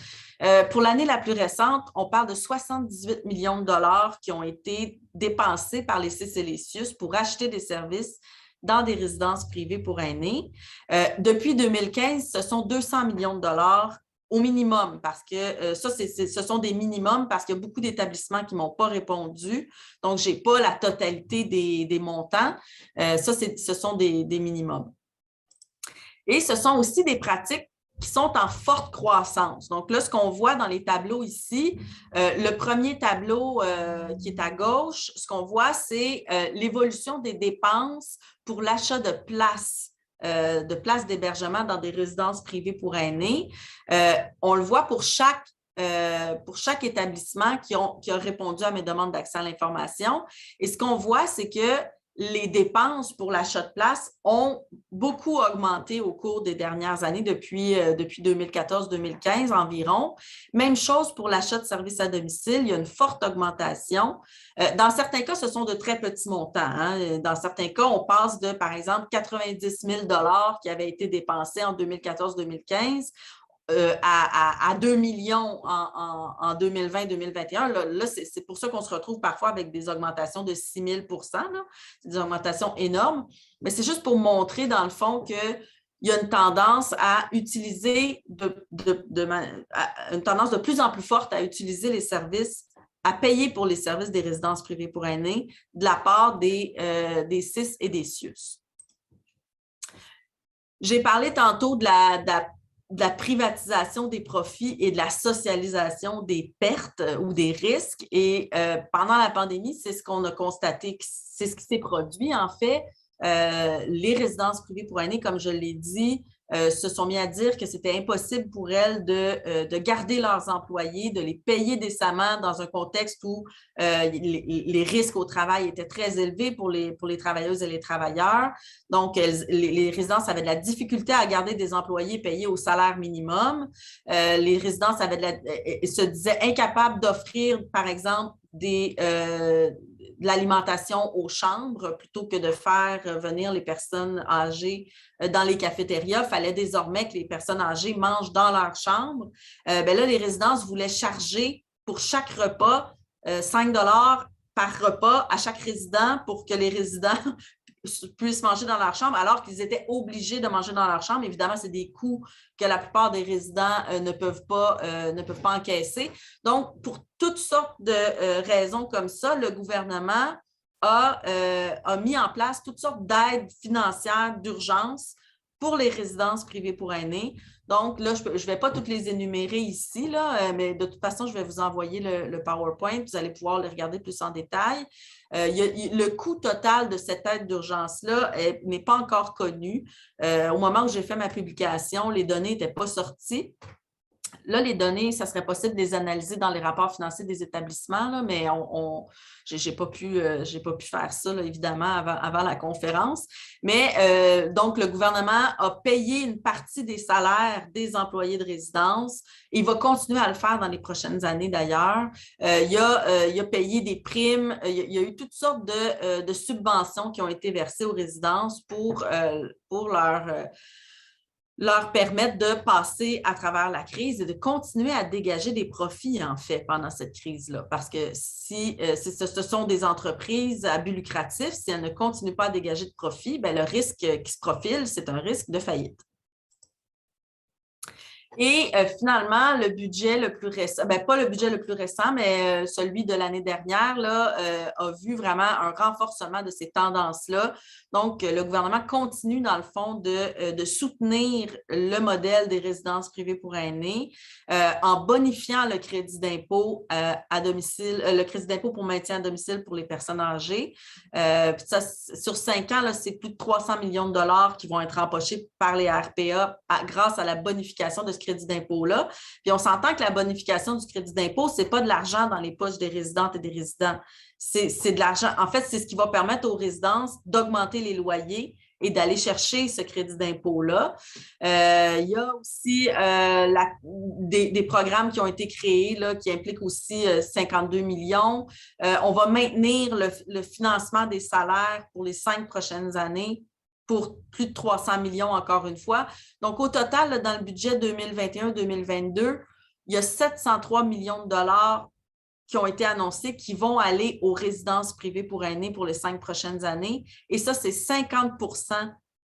Pour l'année la plus récente, on parle de 78 millions de dollars qui ont été dépensés par les CIS et les CIUS pour acheter des services dans des résidences privées pour aînés. Depuis 2015, ce sont 200 millions de dollars au minimum, parce que ce sont des minimums parce qu'il y a beaucoup d'établissements qui ne m'ont pas répondu. Donc, je n'ai pas la totalité des montants. Ce sont des minimums. Et ce sont aussi des pratiques qui sont en forte croissance. Donc là, ce qu'on voit dans les tableaux ici, le premier tableau qui est à gauche, ce qu'on voit, c'est l'évolution des dépenses pour l'achat de places d'hébergement dans des résidences privées pour aînés. On le voit pour chaque établissement qui a répondu à mes demandes d'accès à l'information. Et ce qu'on voit, c'est que les dépenses pour l'achat de places ont beaucoup augmenté au cours des dernières années, depuis 2014-2015 environ. Même chose pour l'achat de services à domicile, il y a une forte augmentation. Dans certains cas, ce sont de très petits montants, hein. Dans certains cas, on passe de, par exemple, 90 000 $ qui avaient été dépensés en 2014-2015 à 2 millions en 2020-2021. Là, c'est pour ça qu'on se retrouve parfois avec des augmentations de 6 000 %. C'est des augmentations énormes. Mais c'est juste pour montrer, dans le fond, qu'il y a une tendance à utiliser une tendance de plus en plus forte à utiliser les services, à payer pour les services des résidences privées pour aînés de la part des CIS et des CIUS. J'ai parlé tantôt de la privatisation des profits et de la socialisation des pertes ou des risques. Et pendant la pandémie, c'est ce qu'on a constaté, c'est ce qui s'est produit. En fait, les résidences privées pour aînés, comme je l'ai dit, se sont mis à dire que c'était impossible pour elles de garder leurs employés, de les payer décemment dans un contexte où les risques au travail étaient très élevés pour les travailleuses et les travailleurs. Donc, les résidences avaient de la difficulté à garder des employés payés au salaire minimum. Les résidences se disaient incapables d'offrir, par exemple, de l'alimentation aux chambres plutôt que de faire venir les personnes âgées dans les cafétérias. Il fallait désormais que les personnes âgées mangent dans leur chambre. Là, les résidences voulaient charger pour chaque repas 5 $ par repas à chaque résident pour que les résidents puissent manger dans leur chambre, alors qu'ils étaient obligés de manger dans leur chambre. Évidemment, c'est des coûts que la plupart des résidents ne peuvent pas encaisser. Donc, pour toutes sortes de raisons comme ça, le gouvernement a mis en place toutes sortes d'aides financières d'urgence pour les résidences privées pour aînés. Donc, là, je ne vais pas toutes les énumérer ici, mais de toute façon, je vais vous envoyer le PowerPoint. Vous allez pouvoir les regarder plus en détail. Le coût total de cette aide d'urgence-là n'est pas encore connu. Au moment où j'ai fait ma publication, les données n'étaient pas sorties. là, les données, ça serait possible de les analyser dans les rapports financiers des établissements, là, mais j'ai pas pu faire ça, là, évidemment, avant la conférence. Mais donc, le gouvernement a payé une partie des salaires des employés de résidence. Il va continuer à le faire dans les prochaines années, d'ailleurs. Il a payé des primes. Il y a eu toutes sortes de subventions qui ont été versées aux résidences pour leur permettre de passer à travers la crise et de continuer à dégager des profits, en fait, pendant cette crise-là. Parce que si ce sont des entreprises à but lucratif, si elles ne continuent pas à dégager de profits, bien, le risque qui se profile, c'est un risque de faillite. Et finalement, le budget le plus récent, pas le budget le plus récent, mais celui de l'année dernière, là, a vu vraiment un renforcement de ces tendances-là. Donc, le gouvernement continue, dans le fond, de soutenir le modèle des résidences privées pour aînés en bonifiant le crédit d'impôt à domicile, le crédit d'impôt pour maintien à domicile pour les personnes âgées. Puis ça, sur 5 ans, c'est plus de 300 millions de dollars qui vont être empochés par les RPA grâce à la bonification de ce crédit d'impôt-là. Puis on s'entend que la bonification du crédit d'impôt, ce n'est pas de l'argent dans les poches des résidentes et des résidents. C'est de l'argent. En fait, c'est ce qui va permettre aux résidences d'augmenter les loyers et d'aller chercher ce crédit d'impôt-là. Il y a aussi des programmes qui ont été créés là, qui impliquent aussi 52 millions. On va maintenir le financement des salaires pour les 5 prochaines années pour plus de 300 millions encore une fois. Donc, au total, là, dans le budget 2021-2022, il y a 703 millions de dollars qui ont été annoncés qui vont aller aux résidences privées pour aînés pour les 5 prochaines années. Et ça, c'est 50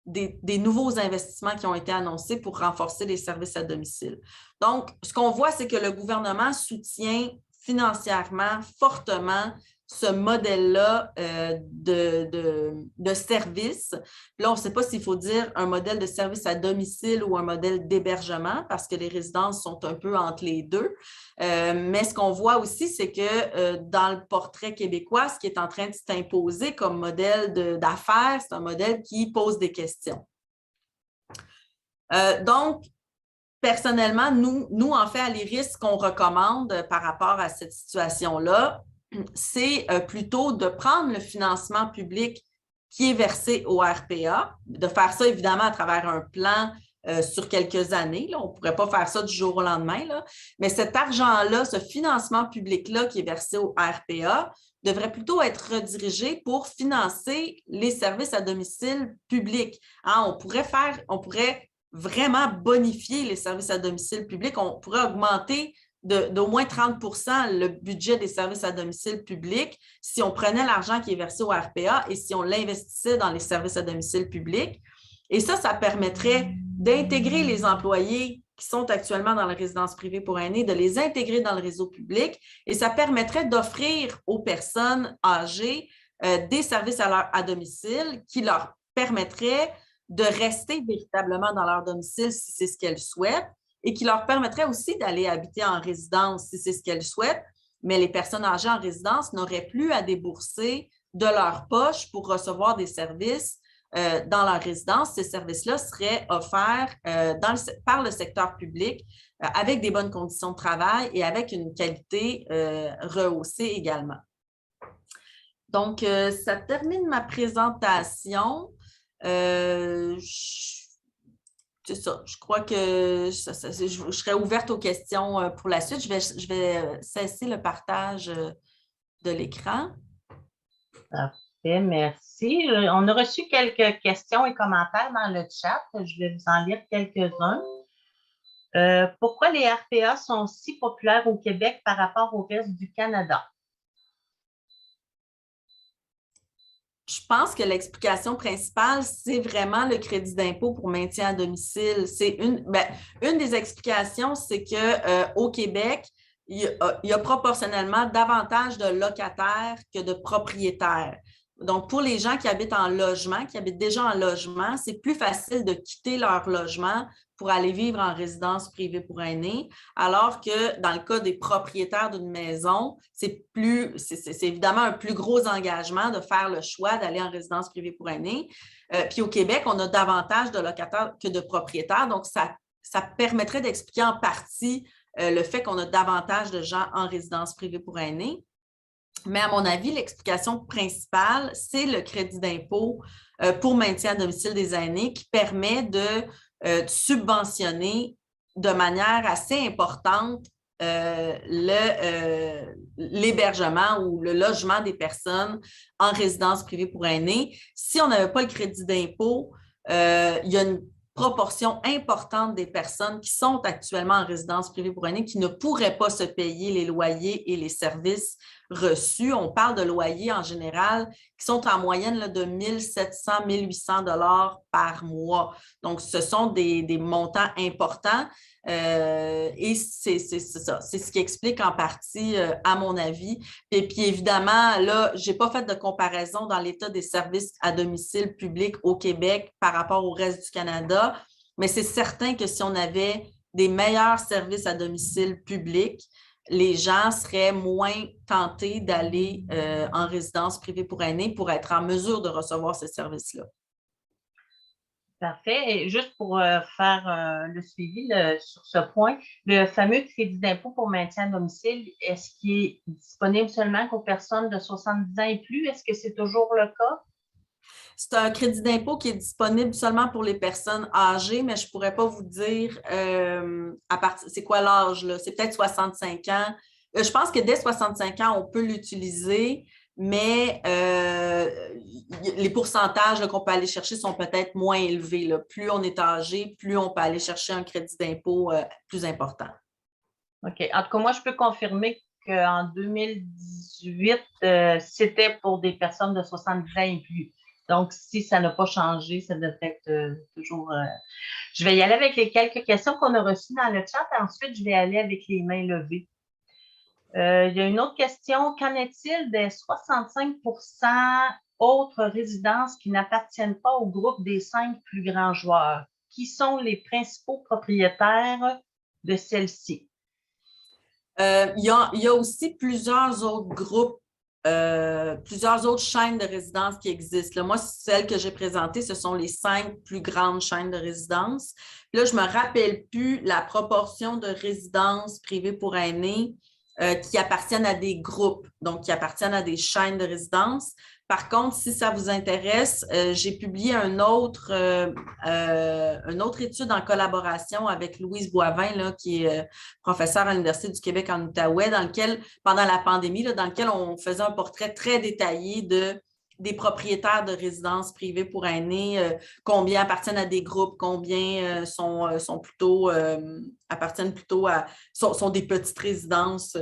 des nouveaux investissements qui ont été annoncés pour renforcer les services à domicile. Donc, ce qu'on voit, c'est que le gouvernement soutient financièrement fortement ce modèle-là de service. Là, on ne sait pas s'il faut dire un modèle de service à domicile ou un modèle d'hébergement parce que les résidences sont un peu entre les deux. Mais ce qu'on voit aussi, c'est que dans le portrait québécois, ce qui est en train de s'imposer comme modèle d'affaires, c'est un modèle qui pose des questions. Donc, personnellement, nous, en fait, à l'IRIS, ce qu'on recommande par rapport à cette situation-là, c'est plutôt de prendre le financement public qui est versé au RPA, de faire ça évidemment à travers un plan sur quelques années. Là. On ne pourrait pas faire ça du jour au lendemain, là. Mais cet argent-là, ce financement public-là qui est versé au RPA, devrait plutôt être redirigé pour financer les services à domicile publics. Hein, on pourrait vraiment bonifier les services à domicile public. On pourrait augmenter d'au moins 30 % le budget des services à domicile public si on prenait l'argent qui est versé au RPA et si on l'investissait dans les services à domicile public. Et ça permettrait d'intégrer les employés qui sont actuellement dans la résidence privée pour aînés, de les intégrer dans le réseau public et ça permettrait d'offrir aux personnes âgées des services à domicile qui leur permettraient de rester véritablement dans leur domicile si c'est ce qu'elles souhaitent et qui leur permettrait aussi d'aller habiter en résidence si c'est ce qu'elles souhaitent, mais les personnes âgées en résidence n'auraient plus à débourser de leur poche pour recevoir des services dans leur résidence. Ces services-là seraient offerts par le secteur public avec des bonnes conditions de travail et avec une qualité rehaussée également. Donc, ça termine ma présentation. C'est ça. Je crois que je serai ouverte aux questions pour la suite. Je vais cesser le partage de l'écran. Parfait, merci. On a reçu quelques questions et commentaires dans le chat. Je vais vous en lire quelques-uns. Pourquoi les RPA sont si populaires au Québec par rapport au reste du Canada? Je pense que l'explication principale, c'est vraiment le crédit d'impôt pour maintien à domicile. C'est une des explications, c'est qu'au Québec, il y a proportionnellement davantage de locataires que de propriétaires. Donc, pour les gens qui habitent en logement, qui habitent déjà en logement, c'est plus facile de quitter leur logement pour aller vivre en résidence privée pour aînés, alors que dans le cas des propriétaires d'une maison, c'est évidemment un plus gros engagement de faire le choix d'aller en résidence privée pour aînés. Puis au Québec, on a davantage de locataires que de propriétaires, donc ça permettrait d'expliquer en partie le fait qu'on a davantage de gens en résidence privée pour aînés. Mais à mon avis, l'explication principale, c'est le crédit d'impôt pour maintien à domicile des aînés qui permet de subventionner de manière assez importante l'hébergement ou le logement des personnes en résidence privée pour aînés. Si on n'avait pas le crédit d'impôt, il y a une proportion importante des personnes qui sont actuellement en résidence privée pour aînés qui ne pourraient pas se payer les loyers et les services reçus. On parle de loyers en général qui sont en moyenne là, de 1 700 $, 1 800 $ par mois. Donc, ce sont des montants importants et c'est ça. C'est ce qui explique en partie, à mon avis. Et puis, évidemment, là, je n'ai pas fait de comparaison dans l'état des services à domicile public au Québec par rapport au reste du Canada, mais c'est certain que si on avait des meilleurs services à domicile public, les gens seraient moins tentés d'aller en résidence privée pour aînés pour être en mesure de recevoir ces services-là. Parfait. Et juste pour faire le suivi sur ce point, le fameux crédit d'impôt pour maintien à domicile, est-ce qu'il est disponible seulement aux personnes de 70 ans et plus? Est-ce que c'est toujours le cas? C'est un crédit d'impôt qui est disponible seulement pour les personnes âgées, mais je ne pourrais pas vous dire c'est quoi l'âge, là? C'est peut-être 65 ans. Je pense que dès 65 ans, on peut l'utiliser, mais les pourcentages qu'on peut aller chercher sont peut-être moins élevés, là. Plus on est âgé, plus on peut aller chercher un crédit d'impôt plus important. OK. En tout cas, moi, je peux confirmer qu'en 2018, c'était pour des personnes de 70 ans et plus. Donc, si ça n'a pas changé, ça devrait être toujours. Je vais y aller avec les quelques questions qu'on a reçues dans le chat. Ensuite, je vais aller avec les mains levées. Il y a une autre question. Qu'en est-il des 65 autres résidences qui n'appartiennent pas au groupe des 5 plus grands joueurs? Qui sont les principaux propriétaires de celles-ci? Il y a aussi plusieurs autres groupes, plusieurs autres chaînes de résidences qui existent. Là, moi, celles que j'ai présentées, ce sont les 5 plus grandes chaînes de résidences. Puis là, je ne me rappelle plus la proportion de résidences privées pour aînés qui appartiennent à des groupes, donc qui appartiennent à des chaînes de résidences. Par contre, si ça vous intéresse, j'ai publié une autre étude en collaboration avec Louise Boivin, là, qui est professeure à l'Université du Québec en Outaouais, pendant la pandémie, là, dans lequel on faisait un portrait très détaillé des propriétaires de résidences privées pour aînés, combien appartiennent à des groupes, combien appartiennent plutôt sont des petites résidences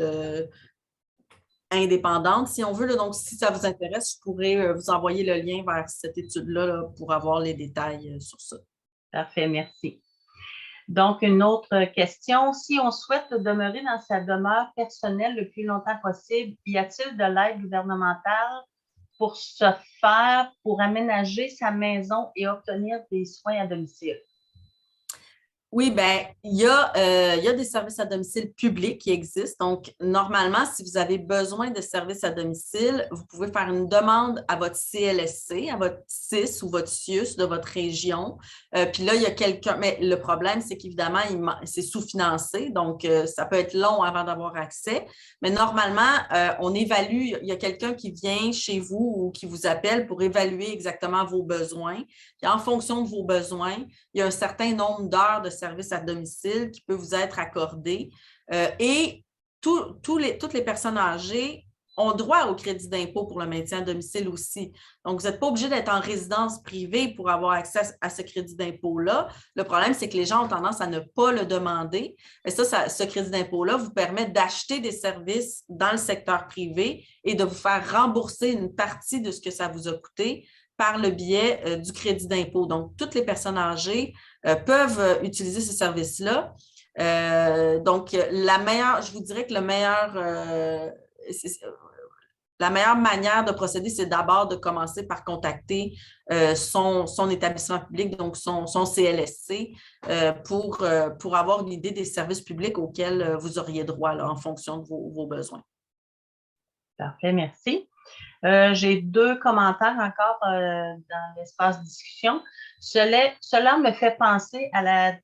indépendante, si on veut. Là, donc, si ça vous intéresse, je pourrais vous envoyer le lien vers cette étude-là là, pour avoir les détails sur ça. Parfait, merci. Donc, une autre question. Si on souhaite demeurer dans sa demeure personnelle le plus longtemps possible, y a-t-il de l'aide gouvernementale pour se faire, pour aménager sa maison et obtenir des soins à domicile? Oui, bien, il y a des services à domicile publics qui existent. Donc, normalement, si vous avez besoin de services à domicile, vous pouvez faire une demande à votre CLSC, à votre CIS ou votre CIUS de votre région. Puis là, il y a quelqu'un, mais le problème, c'est qu'évidemment, c'est sous-financé, donc ça peut être long avant d'avoir accès. Mais normalement, on évalue, il y a quelqu'un qui vient chez vous ou qui vous appelle pour évaluer exactement vos besoins. Et en fonction de vos besoins, il y a un certain nombre d'heures de services à domicile qui peut vous être accordé. Et toutes les personnes âgées ont droit au crédit d'impôt pour le maintien à domicile aussi. Donc, vous n'êtes pas obligé d'être en résidence privée pour avoir accès à ce crédit d'impôt-là. Le problème, c'est que les gens ont tendance à ne pas le demander. Et ce crédit d'impôt-là vous permet d'acheter des services dans le secteur privé et de vous faire rembourser une partie de ce que ça vous a coûté par le biais du crédit d'impôt. Donc, toutes les personnes âgées peuvent utiliser ce service-là. Donc, je vous dirais que la meilleure manière de procéder, c'est d'abord de commencer par contacter son établissement public, donc son CLSC, pour avoir une idée des services publics auxquels vous auriez droit là, en fonction de vos besoins. Parfait, merci. J'ai 2 commentaires encore dans l'espace discussion. Cela me fait penser à la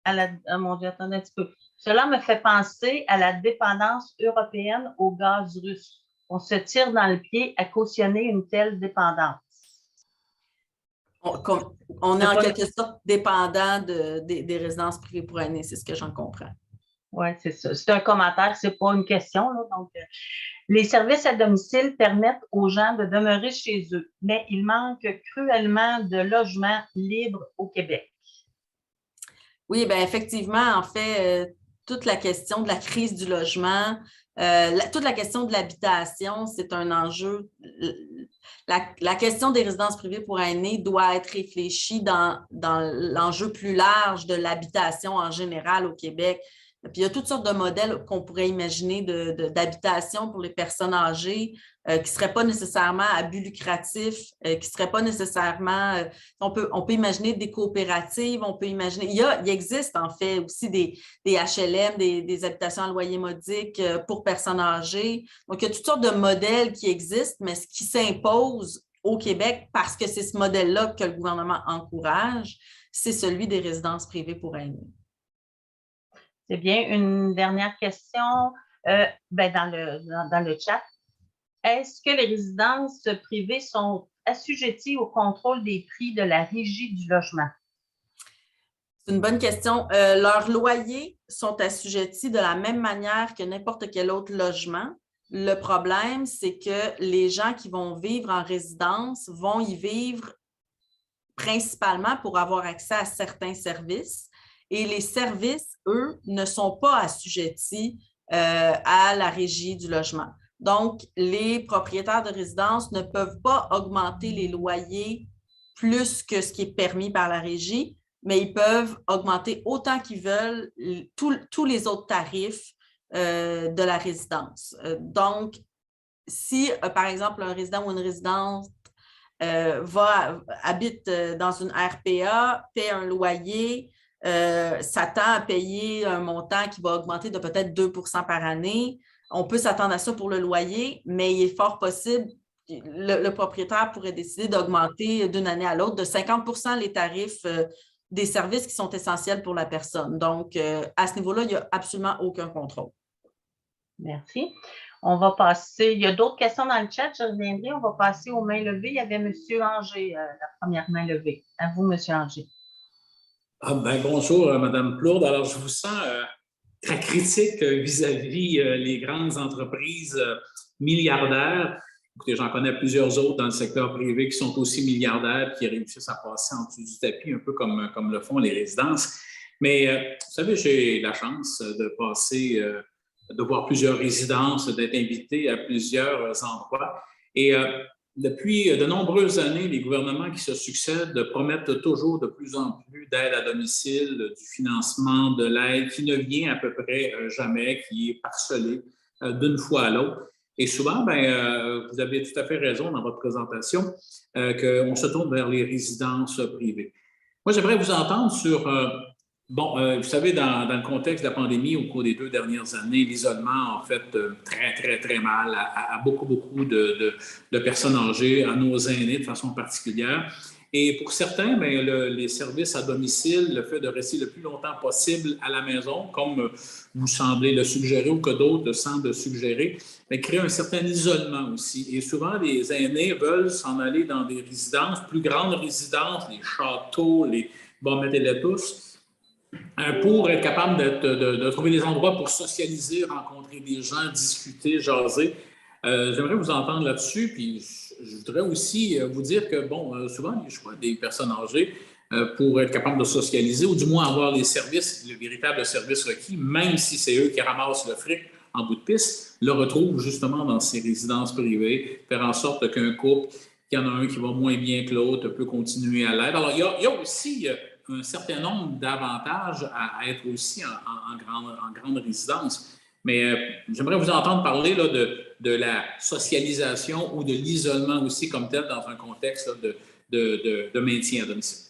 mon Dieu, attendez un petit peu. Cela me fait penser à la dépendance européenne au gaz russe. On se tire dans le pied à cautionner une telle dépendance. On est en quelque sorte dépendant des résidences privées pour aînés, c'est ce que j'en comprends. Oui, c'est ça. C'est un commentaire, c'est pas une question. Là. Donc, les services à domicile permettent aux gens de demeurer chez eux, mais il manque cruellement de logements libres au Québec. Oui, bien effectivement, en fait, toute la question de la crise du logement, toute la question de l'habitation, c'est un enjeu. La question des résidences privées pour aînés doit être réfléchie dans l'enjeu plus large de l'habitation en général au Québec. Puis il y a toutes sortes de modèles qu'on pourrait imaginer d'habitation pour les personnes âgées qui ne seraient pas nécessairement à but lucratif, qui ne seraient pas nécessairement… on peut imaginer des coopératives, on peut imaginer… Il existe en fait aussi des HLM, des habitations à loyer modique pour personnes âgées. Donc, il y a toutes sortes de modèles qui existent, mais ce qui s'impose au Québec, parce que c'est ce modèle-là que le gouvernement encourage, c'est celui des résidences privées pour aînés. C'est bien. Une dernière question dans le chat. Est-ce que les résidences privées sont assujetties au contrôle des prix de la Régie du logement? C'est une bonne question. Leurs loyers sont assujettis de la même manière que n'importe quel autre logement. Le problème, c'est que les gens qui vont vivre en résidence vont y vivre principalement pour avoir accès à certains services. Et les services, eux, ne sont pas assujettis à la Régie du logement. Donc, les propriétaires de résidences ne peuvent pas augmenter les loyers plus que ce qui est permis par la Régie, mais ils peuvent augmenter autant qu'ils veulent tous les autres tarifs de la résidence. Donc, si, par exemple, un résident ou une résidente habite dans une RPA, paie un loyer, s'attend à payer un montant qui va augmenter de peut-être 2 % par année. On peut s'attendre à ça pour le loyer, mais il est fort possible, le propriétaire pourrait décider d'augmenter d'une année à l'autre de 50 % les tarifs des services qui sont essentiels pour la personne. Donc, à ce niveau-là, il n'y a absolument aucun contrôle. Merci. On va passer, il y a d'autres questions dans le chat, je reviendrai. On va passer aux mains levées. Il y avait M. Anger, la première main levée. À vous, M. Anger. Bonjour, Mme Plourde. Alors, je vous sens très critique vis-à-vis les grandes entreprises milliardaires. Écoutez, j'en connais plusieurs autres dans le secteur privé qui sont aussi milliardaires, qui réussissent à passer en dessous du tapis, un peu comme le font les résidences. Mais, vous savez, j'ai la chance de passer, de voir plusieurs résidences, d'être invité à plusieurs endroits. Et depuis de nombreuses années, les gouvernements qui se succèdent promettent toujours de plus en plus d'aide à domicile, du financement, de l'aide qui ne vient à peu près jamais, qui est parcelée d'une fois à l'autre. Et souvent, vous avez tout à fait raison dans votre présentation, qu'on se tourne vers les résidences privées. Moi, j'aimerais vous entendre sur… vous savez, dans le contexte de la pandémie, au cours des 2 dernières années, l'isolement a fait très, très, très mal à beaucoup de personnes âgées, à nos aînés de façon particulière. Et pour certains, les services à domicile, le fait de rester le plus longtemps possible à la maison, comme vous semblez le suggérer ou que d'autres semblent suggérer, crée un certain isolement aussi. Et souvent, les aînés veulent s'en aller dans des résidences, plus grandes résidences, les châteaux, mettez-les tous, pour être capable de trouver des endroits pour socialiser, rencontrer des gens, discuter, jaser. J'aimerais vous entendre là-dessus, puis je voudrais aussi vous dire que, souvent, les choix des personnes âgées pour être capable de socialiser, ou du moins avoir les services, le véritable service requis, même si c'est eux qui ramassent le fric en bout de piste, le retrouvent justement dans ces résidences privées, faire en sorte qu'un couple, qu'il y en a un qui va moins bien que l'autre, peut continuer à l'être. Alors, il y a aussi un certain nombre d'avantages à être aussi en grande résidence. Mais j'aimerais vous entendre parler là, de la socialisation ou de l'isolement aussi comme tel dans un contexte là, de maintien à domicile.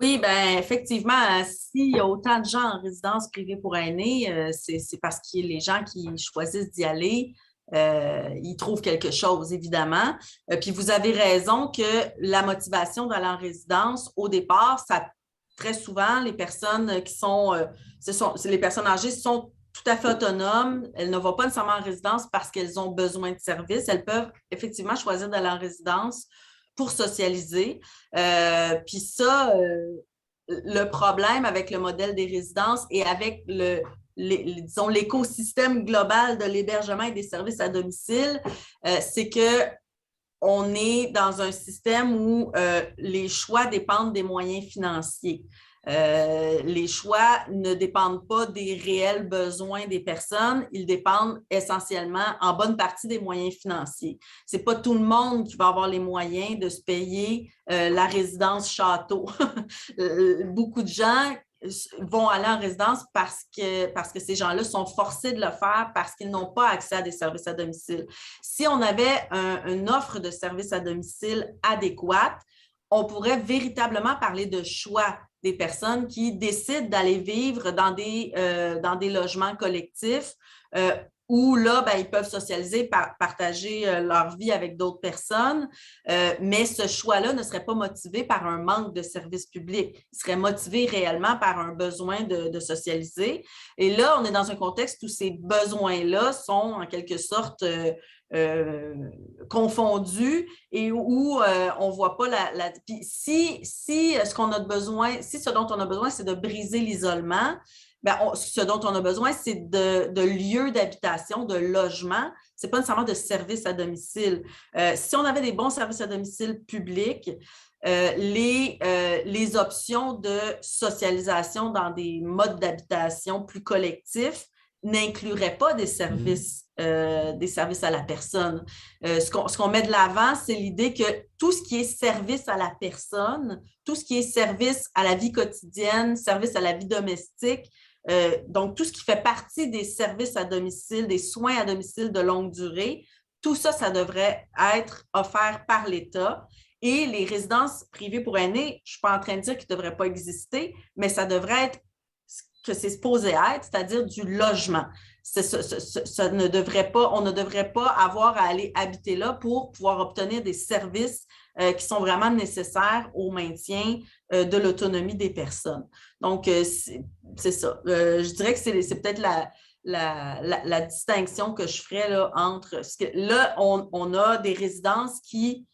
Oui, bien, effectivement, s'il y a autant de gens en résidence privée pour aînés, c'est parce que les gens qui choisissent d'y aller, ils trouvent quelque chose, évidemment. Puis vous avez raison que la motivation d'aller en résidence, au départ, très souvent, les personnes qui sont, les personnes âgées sont tout à fait autonomes. Elles ne vont pas nécessairement en résidence parce qu'elles ont besoin de services. Elles peuvent effectivement choisir d'aller en résidence pour socialiser. Puis ça, le problème avec le modèle des résidences et avec disons, l'écosystème global de l'hébergement et des services à domicile, c'est qu'on est dans un système où les choix dépendent des moyens financiers. Les choix ne dépendent pas des réels besoins des personnes, ils dépendent essentiellement en bonne partie des moyens financiers. Ce n'est pas tout le monde qui va avoir les moyens de se payer la résidence château. Beaucoup de gens vont aller en résidence parce que ces gens-là sont forcés de le faire parce qu'ils n'ont pas accès à des services à domicile. Si on avait une offre de services à domicile adéquate, on pourrait véritablement parler de choix des personnes qui décident d'aller vivre dans des logements collectifs où là, ils peuvent socialiser, partager leur vie avec d'autres personnes, mais ce choix-là ne serait pas motivé par un manque de services publics. Il serait motivé réellement par un besoin de socialiser. Et là, on est dans un contexte où ces besoins-là sont en quelque sorte confondus et où on ne voit pas Puis si ce dont on a besoin, c'est de briser l'isolement, ce dont on a besoin, c'est de lieux d'habitation, de logement. Ce n'est pas nécessairement de services à domicile. Si on avait des bons services à domicile publics, les options de socialisation dans des modes d'habitation plus collectifs n'inclurait pas des services à la personne. Ce qu'on met de l'avant, c'est l'idée que tout ce qui est service à la personne, tout ce qui est service à la vie quotidienne, service à la vie domestique, donc tout ce qui fait partie des services à domicile, des soins à domicile de longue durée, tout ça, ça devrait être offert par l'État. Et les résidences privées pour aînés, je ne suis pas en train de dire qu'ils ne devraient pas exister, mais ça devrait être que c'est supposé être, c'est-à-dire du logement. On ne devrait pas avoir à aller habiter là pour pouvoir obtenir des services qui sont vraiment nécessaires au maintien de l'autonomie des personnes. Donc, c'est ça. Je dirais que c'est peut-être la distinction que je ferais là, entre... Parce que là, on a des résidences qui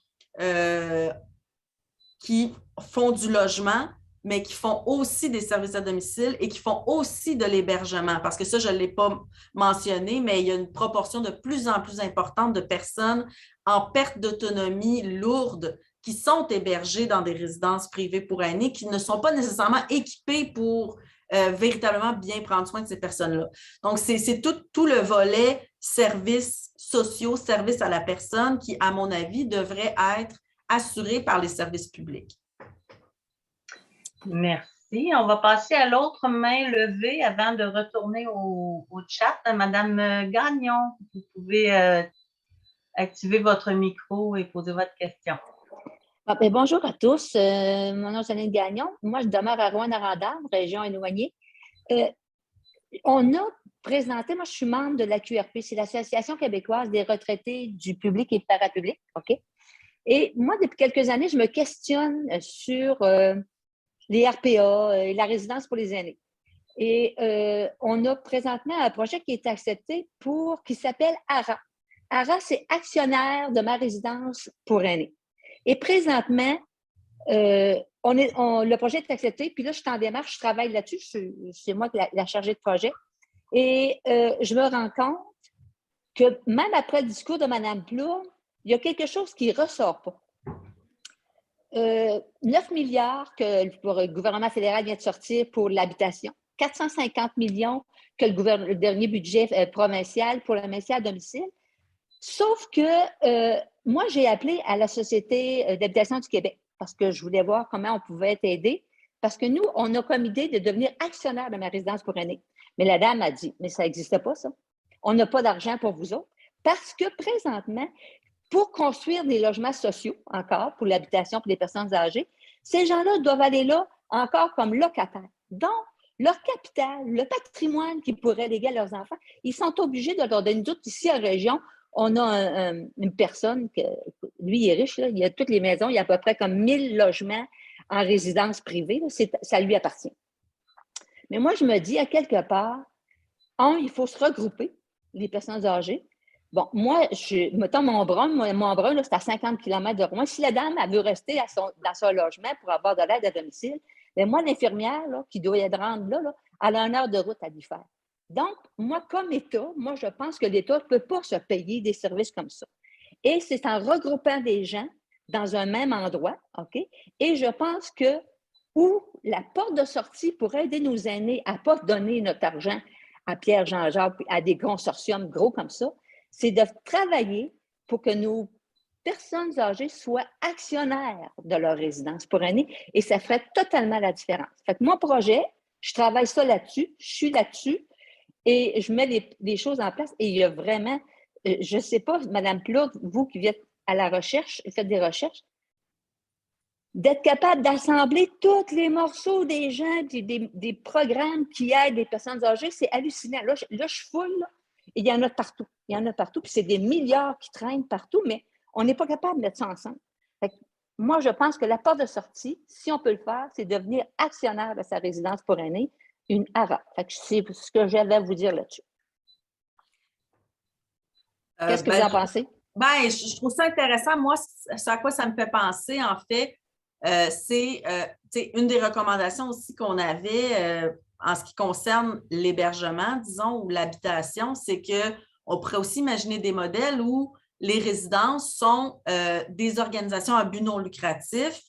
font du logement, mais qui font aussi des services à domicile et qui font aussi de l'hébergement. Parce que ça, je ne l'ai pas mentionné, mais il y a une proportion de plus en plus importante de personnes en perte d'autonomie lourde qui sont hébergées dans des résidences privées pour aînés, qui ne sont pas nécessairement équipées pour véritablement bien prendre soin de ces personnes-là. Donc, c'est tout le volet services sociaux, services à la personne qui, à mon avis, devrait être assuré par les services publics. Merci. On va passer à l'autre main levée avant de retourner au chat. Madame Gagnon, vous pouvez activer votre micro et poser votre question. Bonjour à tous. Mon nom est Janine Gagnon. Moi, je demeure à Rouyn-Noranda, région éloignée. On a présenté, moi, je suis membre de la QRP, c'est l'Association québécoise des retraités du public et parapublic. OK? Et moi, depuis quelques années, je me questionne sur les RPA et la résidence pour les aînés. Et on a présentement un projet qui est accepté qui s'appelle ARA. ARA, c'est actionnaire de ma résidence pour aînés. Et présentement, le projet est accepté, puis là, je suis en démarche, je travaille là-dessus, c'est moi la chargée de projet. Et je me rends compte que même après le discours de Mme Plourde, il y a quelque chose qui ne ressort pas. 9 milliards que le gouvernement fédéral vient de sortir pour l'habitation, 450 millions que le dernier budget provincial pour le maintien à domicile. Sauf que moi, j'ai appelé à la Société d'habitation du Québec parce que je voulais voir comment on pouvait t'aider. Parce que nous, on a comme idée de devenir actionnaire de ma résidence pour aînés. Mais la dame a dit, mais ça n'existe pas, ça. On n'a pas d'argent pour vous autres. Parce que présentement, pour construire des logements sociaux, encore, pour l'habitation pour les personnes âgées, ces gens-là doivent aller là encore comme locataires. Donc, leur capital, le patrimoine qu'ils pourraient léguer à leurs enfants, ils sont obligés de leur donner. Nous autres, ici en région, on a une personne, lui, il est riche, là, il a toutes les maisons, il y a à peu près comme 1000 logements en résidence privée, là, ça lui appartient. Mais moi, je me dis, à quelque part, il faut se regrouper, les personnes âgées. Bon, moi, mettons mon brun, là, c'est à 50 km de Rouen. Si la dame, elle veut rester dans son logement pour avoir de l'aide à domicile, bien, moi, l'infirmière, là, qui doit être rendre là, elle a 1 heure de route à lui faire. Donc, moi, comme État, moi, je pense que l'État ne peut pas se payer des services comme ça. Et c'est en regroupant des gens dans un même endroit, OK? Et je pense que où la porte de sortie pour aider nos aînés à ne pas donner notre argent à Pierre Jean-Jacques, à des consortiums gros comme ça, c'est de travailler pour que nos personnes âgées soient actionnaires de leur résidence pour aînés et ça ferait totalement la différence. Fait que mon projet, je travaille ça là-dessus, je suis là-dessus et je mets les choses en place et il y a vraiment, je ne sais pas, Mme Plourde, vous qui êtes à la recherche, faites des recherches, d'être capable d'assembler tous les morceaux des gens, des programmes qui aident les personnes âgées, c'est hallucinant. Là, je fouille, là, et il y en a partout. Il y en a partout, puis c'est des milliards qui traînent partout, mais on n'est pas capable de mettre ça ensemble. Fait que moi, je pense que la porte de sortie, si on peut le faire, c'est devenir actionnaire de sa résidence pour aînés, une ARA. Fait que c'est ce que j'avais à vous dire là-dessus. Qu'est-ce que vous en pensez? Je trouve ça intéressant. Moi, ce à quoi ça me fait penser, en fait, c'est une des recommandations aussi qu'on avait en ce qui concerne l'hébergement, disons, ou l'habitation, c'est qu'on pourrait aussi imaginer des modèles où les résidences sont des organisations à but non lucratif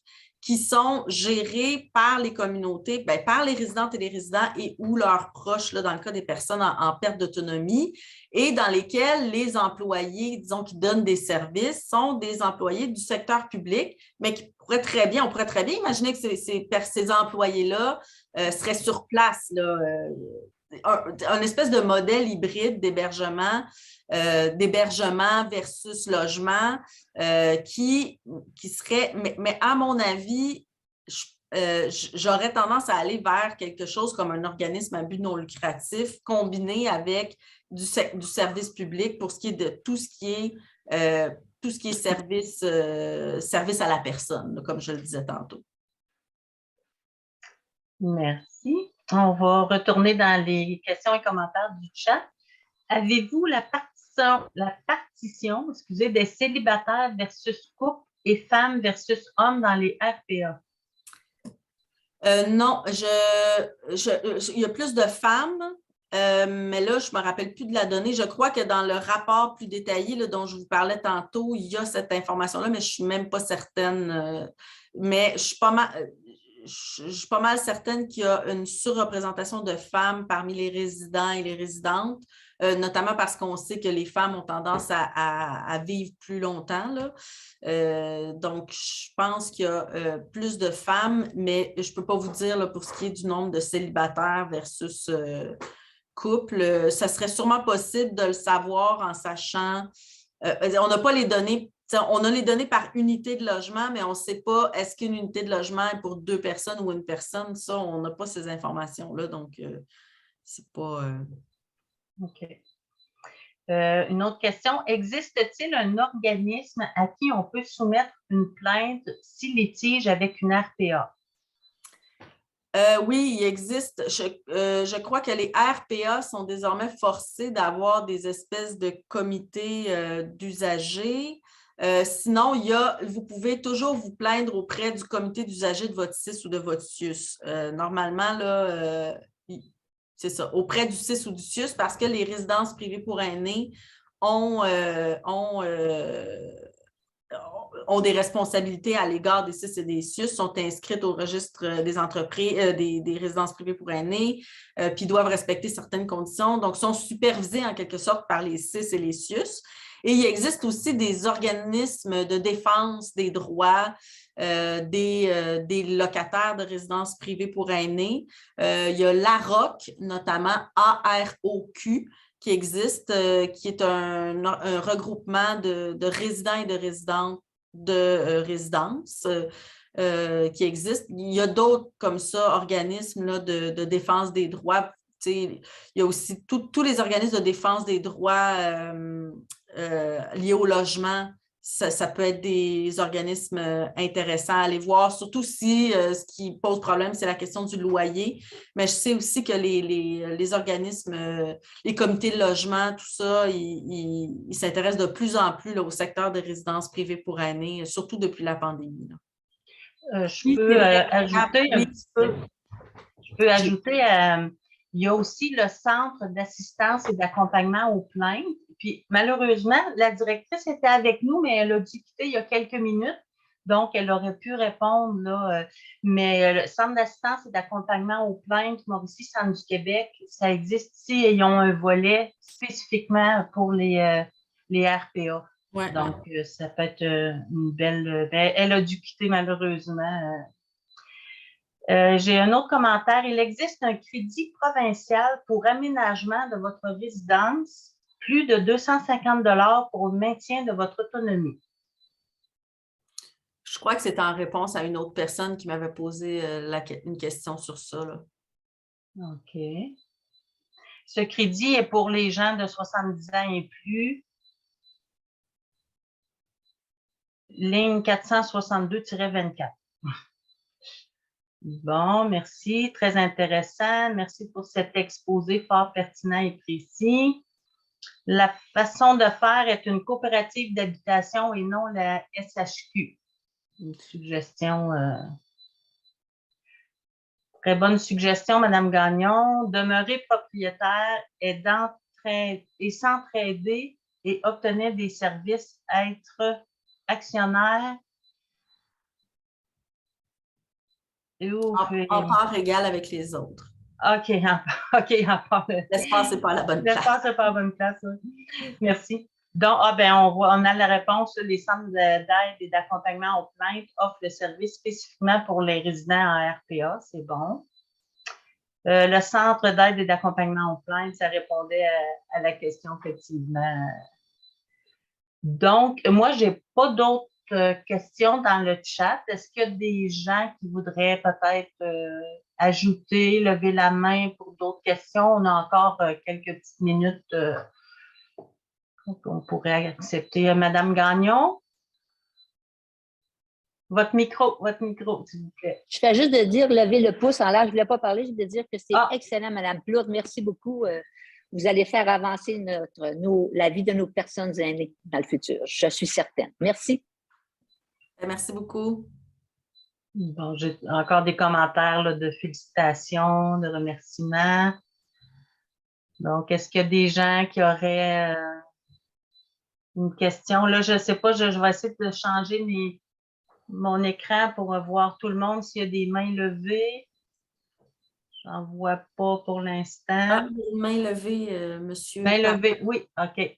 qui sont gérées par les communautés, par les résidentes et les résidents et ou leurs proches, là, dans le cas des personnes en perte d'autonomie, et dans lesquelles les employés, disons, qui donnent des services, sont des employés du secteur public, mais qui on pourrait très bien imaginer que ces employés-là seraient sur place, là, un espèce de modèle hybride d'hébergement versus logement qui serait, mais à mon avis, j'aurais tendance à aller vers quelque chose comme un organisme à but non lucratif combiné avec du service public pour ce qui est de tout ce qui est service à la personne, comme je le disais tantôt. Merci. On va retourner dans les questions et commentaires du chat. Avez-vous la partition des célibataires versus couples et femmes versus hommes dans les RPA? Non, il y a plus de femmes, mais là, je ne me rappelle plus de la donnée. Je crois que dans le rapport plus détaillé là, dont je vous parlais tantôt, il y a cette information-là, mais je ne suis même pas certaine. Mais je suis pas mal certaine qu'il y a une surreprésentation de femmes parmi les résidents et les résidentes, notamment parce qu'on sait que les femmes ont tendance à vivre plus longtemps, là. Donc, je pense qu'il y a plus de femmes, mais je ne peux pas vous dire là, pour ce qui est du nombre de célibataires versus couples. Ça serait sûrement possible de le savoir en sachant. On n'a pas les données. On a les données par unité de logement, mais on ne sait pas est-ce qu'une unité de logement est pour 2 personnes ou une personne. Ça, on n'a pas ces informations-là, donc c'est pas... OK. Une autre question. Existe-t-il un organisme à qui on peut soumettre une plainte si litige avec une RPA? Oui, il existe. Je crois que les RPA sont désormais forcés d'avoir des espèces de comités d'usagers. Sinon, vous pouvez toujours vous plaindre auprès du comité d'usagers de votre CIS ou de votre CIUS. Normalement, là, c'est ça, auprès du CIS ou du CIUS, parce que les résidences privées pour aînés ont des responsabilités à l'égard des CIS et des CIUS, sont inscrites au registre des entreprises, des résidences privées pour aînés, puis doivent respecter certaines conditions, donc sont supervisés en quelque sorte par les CIS et les CIUS. Et il existe aussi des organismes de défense des droits des locataires de résidences privées pour aînés. Il y a l'AROC, notamment AROQ, qui existe, qui est un regroupement de résidents et de résidentes de résidences qui existe. Il y a d'autres comme ça, organismes là, de défense des droits. Il y a aussi tous les organismes de défense des droits liés au logement ça peut être des organismes intéressants à aller voir, surtout si ce qui pose problème, c'est la question du loyer. Mais je sais aussi que les organismes, les comités de logement, tout ça, ils s'intéressent de plus en plus là, au secteur des résidences privées pour aînés, surtout depuis la pandémie. Je peux ajouter un petit peu. Je peux ajouter, il y a aussi le Centre d'assistance et d'accompagnement aux plaintes. Puis malheureusement, la directrice était avec nous, mais elle a dû quitter il y a quelques minutes. Donc, elle aurait pu répondre, là. Mais le Centre d'assistance et d'accompagnement aux plaintes, Mauricie, Centre du Québec, ça existe ici et ils ont un volet spécifiquement pour les RPA. Ouais. Donc, ça peut être une belle... elle a dû quitter malheureusement. J'ai un autre commentaire. Il existe un crédit provincial pour aménagement de votre résidence, plus de 250 $ pour le maintien de votre autonomie. Je crois que c'est en réponse à une autre personne qui m'avait posé une question sur ça, là. OK. Ce crédit est pour les gens de 70 ans et plus. Ligne 462-24. Bon, merci. Très intéressant. Merci pour cet exposé fort pertinent et précis. La façon de faire est une coopérative d'habitation et non la SHQ. Une suggestion. Très bonne suggestion, Madame Gagnon. Demeurer propriétaire et s'entraider et obtenir des services, être actionnaire. En part égale avec les autres. OK, en part. L'espace n'est pas à la bonne place. L'espace n'est pas à la bonne place, oui. Merci. Donc, on a la réponse. Les centres d'aide et d'accompagnement aux plaintes offrent le service spécifiquement pour les résidents en RPA. C'est bon. Le centre d'aide et d'accompagnement aux plaintes, ça répondait à la question, effectivement. Donc, moi, je n'ai pas d'autres questions dans le chat. Est-ce qu'il y a des gens qui voudraient peut-être ajouter, lever la main pour d'autres questions? On a encore quelques petites minutes qu'on pourrait accepter. Madame Gagnon? Votre micro, s'il vous plaît. Je fais juste de dire lever le pouce en l'air. Je ne voulais pas parler, je voulais dire que c'est excellent, Madame Plourde. Merci beaucoup. Vous allez faire avancer la vie de nos personnes aînées dans le futur. Je suis certaine. Merci. Merci beaucoup. Bon, j'ai encore des commentaires là, de félicitations, de remerciements. Donc, est-ce qu'il y a des gens qui auraient une question? Là, je ne sais pas, je vais essayer de changer mon écran pour voir tout le monde s'il y a des mains levées. Je n'en vois pas pour l'instant. Main levée, monsieur. Main levée, oui, OK.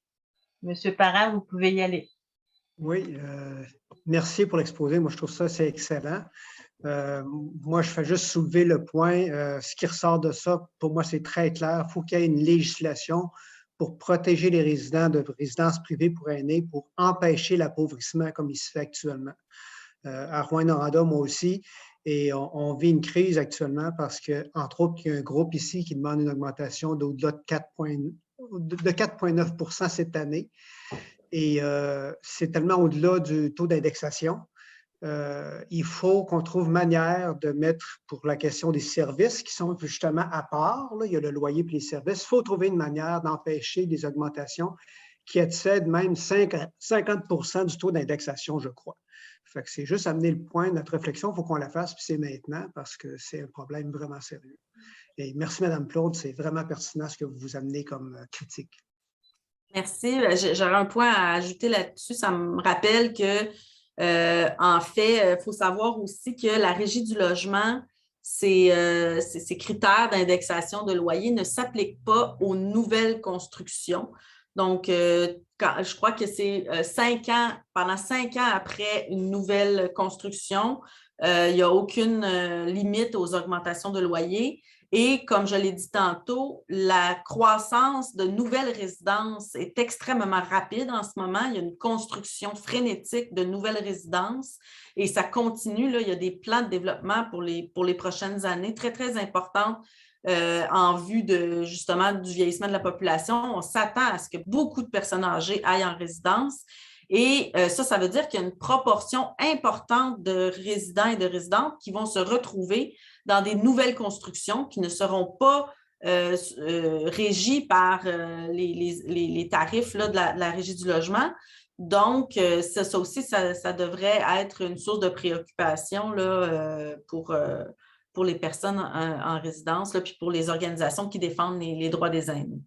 Monsieur Parent, vous pouvez y aller. Oui, merci pour l'exposé. Moi, je trouve ça, c'est excellent. Moi, je fais juste soulever le point. Ce qui ressort de ça, pour moi, c'est très clair. Il faut qu'il y ait une législation pour protéger les résidents de résidences privées pour aînés, pour empêcher l'appauvrissement comme il se fait actuellement. À Rouyn-Noranda, moi aussi, et on vit une crise actuellement parce que, entre autres, il y a un groupe ici qui demande une augmentation d'au-delà de 4,9 % cette année. Et c'est tellement au-delà du taux d'indexation. Il faut qu'on trouve manière de mettre, pour la question des services qui sont justement à part, là, il y a le loyer et les services, il faut trouver une manière d'empêcher des augmentations qui excèdent même 50 % du taux d'indexation, je crois. Fait que c'est juste amener le point de notre réflexion, il faut qu'on la fasse, puis c'est maintenant, parce que c'est un problème vraiment sérieux. Et merci, Mme Plourde, c'est vraiment pertinent ce que vous amenez comme critique. Merci. J'aurais un point à ajouter là-dessus. Ça me rappelle que, en fait, il faut savoir aussi que la Régie du logement, ces critères d'indexation de loyer ne s'appliquent pas aux nouvelles constructions. Donc, je crois que c'est 5 ans, pendant 5 ans après une nouvelle construction, il n'y a aucune limite aux augmentations de loyer. Et comme je l'ai dit tantôt, la croissance de nouvelles résidences est extrêmement rapide en ce moment. Il y a une construction frénétique de nouvelles résidences et ça continue. Là, il y a des plans de développement pour les prochaines années très, très importantes en vue justement du vieillissement de la population. On s'attend à ce que beaucoup de personnes âgées aillent en résidence. Et ça veut dire qu'il y a une proportion importante de résidents et de résidentes qui vont se retrouver dans des nouvelles constructions qui ne seront pas régies par les tarifs là, de la Régie du logement. Donc, ça aussi, ça devrait être une source de préoccupation là, pour les personnes en résidence, là, puis pour les organisations qui défendent les droits des aînés.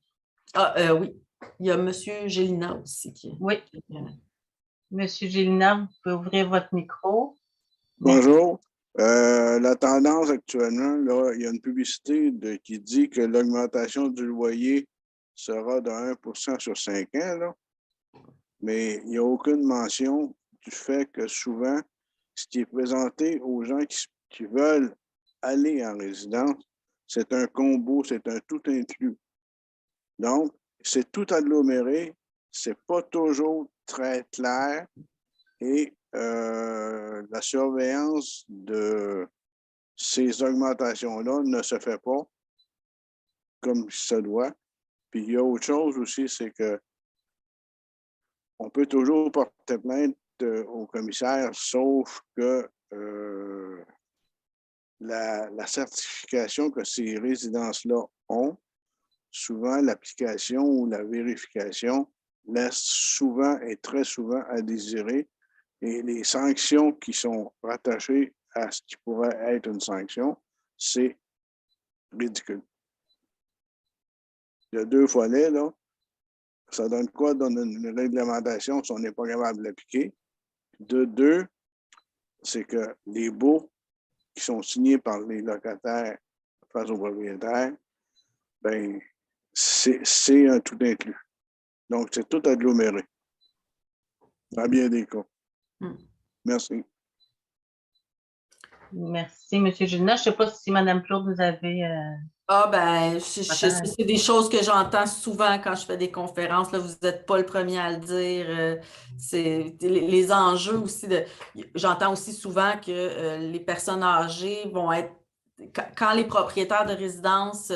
Oui, il y a M. Gélina aussi. Oui. Monsieur Gélina, vous pouvez ouvrir votre micro. Bonjour. La tendance actuellement, là, il y a une publicité qui dit que l'augmentation du loyer sera de 1% sur 5 ans, là. Mais il n'y a aucune mention du fait que souvent, ce qui est présenté aux gens qui veulent aller en résidence, c'est un combo, c'est un tout inclus. Donc, c'est tout aggloméré, c'est pas toujours très clair et la surveillance de ces augmentations-là ne se fait pas comme ça doit. Puis il y a autre chose aussi, c'est que on peut toujours porter plainte au commissaire, sauf que la certification que ces résidences-là ont, souvent l'application ou la vérification laisse souvent et très souvent à désirer. Et les sanctions qui sont rattachées à ce qui pourrait être une sanction, c'est ridicule. Il y a 2 volets, là. Ça donne quoi? Donne une réglementation si on n'est pas capable de l'appliquer. De 2, c'est que les baux qui sont signés par les locataires face aux propriétaires, ben c'est un tout inclus. Donc, c'est tout aggloméré. Dans bien des cas. Merci. Merci, M. Gélina. Je ne sais pas si Mme Plourde, vous avez... c'est des choses que j'entends souvent quand je fais des conférences. Là, vous n'êtes pas le premier à le dire. C'est les enjeux aussi. J'entends aussi souvent que les personnes âgées vont être... Quand les propriétaires de résidences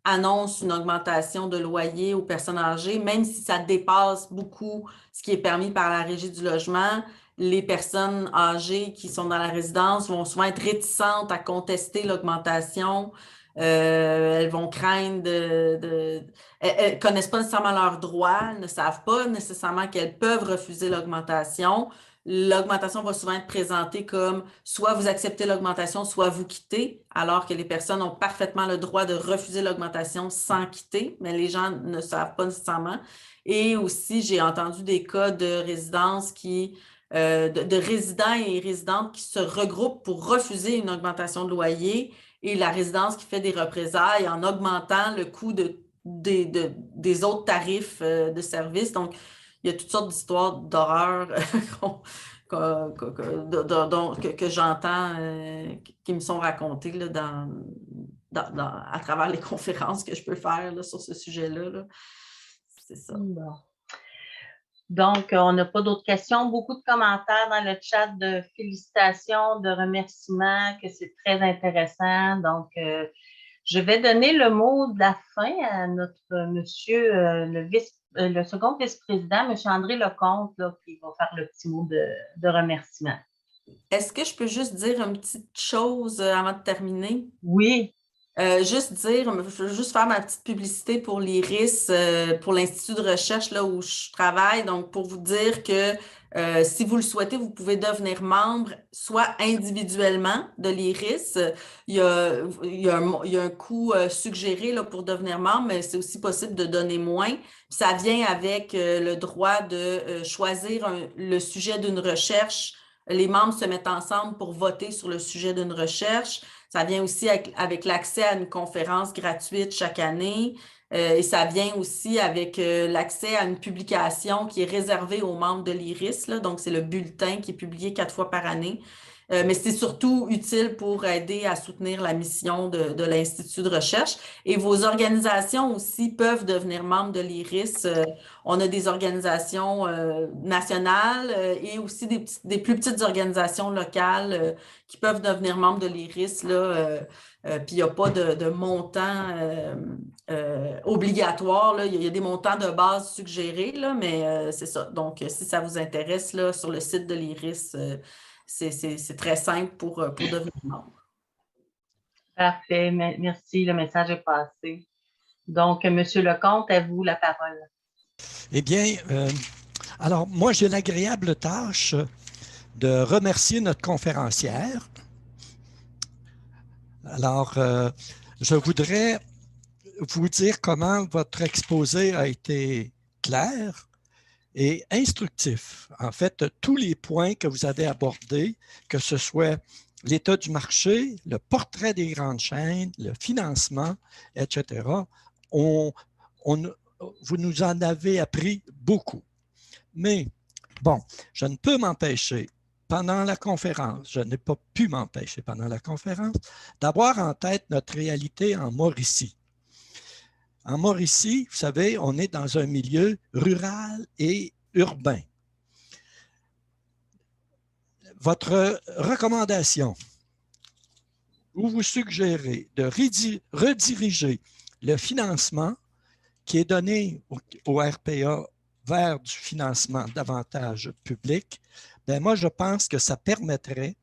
annoncent une augmentation de loyer aux personnes âgées, même si ça dépasse beaucoup ce qui est permis par la Régie du logement, les personnes âgées qui sont dans la résidence vont souvent être réticentes à contester l'augmentation. Elles vont craindre elles ne connaissent pas nécessairement leurs droits, elles ne savent pas nécessairement qu'elles peuvent refuser l'augmentation. L'augmentation va souvent être présentée comme soit vous acceptez l'augmentation, soit vous quittez, alors que les personnes ont parfaitement le droit de refuser l'augmentation sans quitter, mais les gens ne savent pas nécessairement. Et aussi, j'ai entendu des cas de résidences de résidents et résidentes qui se regroupent pour refuser une augmentation de loyer et la résidence qui fait des représailles en augmentant le coût des autres tarifs de services. Donc, il y a toutes sortes d'histoires d'horreur que j'entends, qui me sont racontées là, à travers les conférences que je peux faire là, sur ce sujet-là. Là. C'est ça. Bon. Donc, on n'a pas d'autres questions. Beaucoup de commentaires dans le chat de félicitations, de remerciements, que c'est très intéressant. Donc, je vais donner le mot de la fin à notre monsieur, le second vice-président, M. André Lecomte, là, qui va faire le petit mot de remerciement. Est-ce que je peux juste dire une petite chose avant de terminer? Oui. Juste faire ma petite publicité pour l'IRIS, pour l'Institut de recherche là où je travaille. Donc, pour vous dire que si vous le souhaitez, vous pouvez devenir membre, soit individuellement de l'IRIS. Il y a un coût suggéré là, pour devenir membre, mais c'est aussi possible de donner moins. Puis ça vient avec le droit de choisir le sujet d'une recherche. Les membres se mettent ensemble pour voter sur le sujet d'une recherche. Ça vient aussi avec l'accès à une conférence gratuite chaque année et ça vient aussi avec l'accès à une publication qui est réservée aux membres de l'IRIS. Là, donc, c'est le bulletin qui est publié 4 fois par année. mais c'est surtout utile pour aider à soutenir la mission de l'Institut de recherche. Et vos organisations aussi peuvent devenir membres de l'IRIS. On a des organisations nationales et aussi des plus petites organisations locales qui peuvent devenir membres de l'IRIS, là. Puis il n'y a pas de montant obligatoire, là. Il y a des montants de base suggérés, là, mais c'est ça. Donc, si ça vous intéresse, là, sur le site de l'IRIS, c'est très simple pour devenir membre. Parfait. Merci. Le message est passé. Donc, M. Lecomte, à vous la parole. Eh bien, alors, moi, j'ai l'agréable tâche de remercier notre conférencière. Alors, je voudrais vous dire comment votre exposé a été clair et instructif. En fait, tous les points que vous avez abordés, que ce soit l'état du marché, le portrait des grandes chaînes, le financement, etc., vous nous en avez appris beaucoup. Mais, bon, je ne peux m'empêcher, pendant la conférence, je n'ai pas pu m'empêcher pendant la conférence, d'avoir en tête notre réalité en Mauricie. En Mauricie, vous savez, on est dans un milieu rural et urbain. Votre recommandation où vous suggérez de rediriger le financement qui est donné au RPA vers du financement davantage public, bien moi, je pense que ça permettrait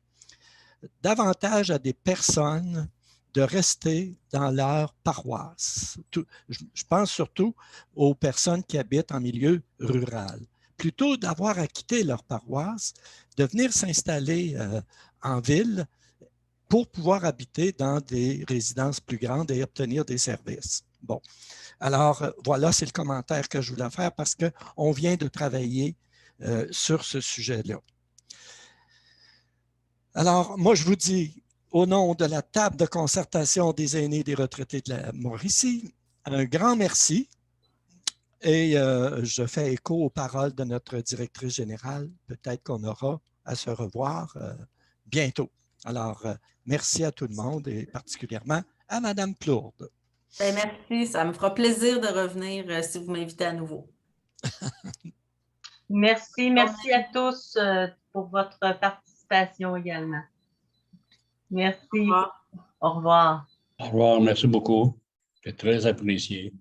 davantage à des personnes de rester dans leur paroisse. Je pense surtout aux personnes qui habitent en milieu rural. Plutôt d'avoir à quitter leur paroisse, de venir s'installer en ville pour pouvoir habiter dans des résidences plus grandes et obtenir des services. Bon, alors voilà, c'est le commentaire que je voulais faire parce qu'on vient de travailler sur ce sujet-là. Alors, moi, je vous dis, au nom de la table de concertation des aînés et des retraités de la Mauricie, un grand merci et je fais écho aux paroles de notre directrice générale. Peut-être qu'on aura à se revoir bientôt. Alors, merci à tout le monde et particulièrement à Mme Plourde. Bien, merci, ça me fera plaisir de revenir si vous m'invitez à nouveau. Merci à tous pour votre participation également. Merci. Au revoir. Au revoir, merci beaucoup. C'est très apprécié.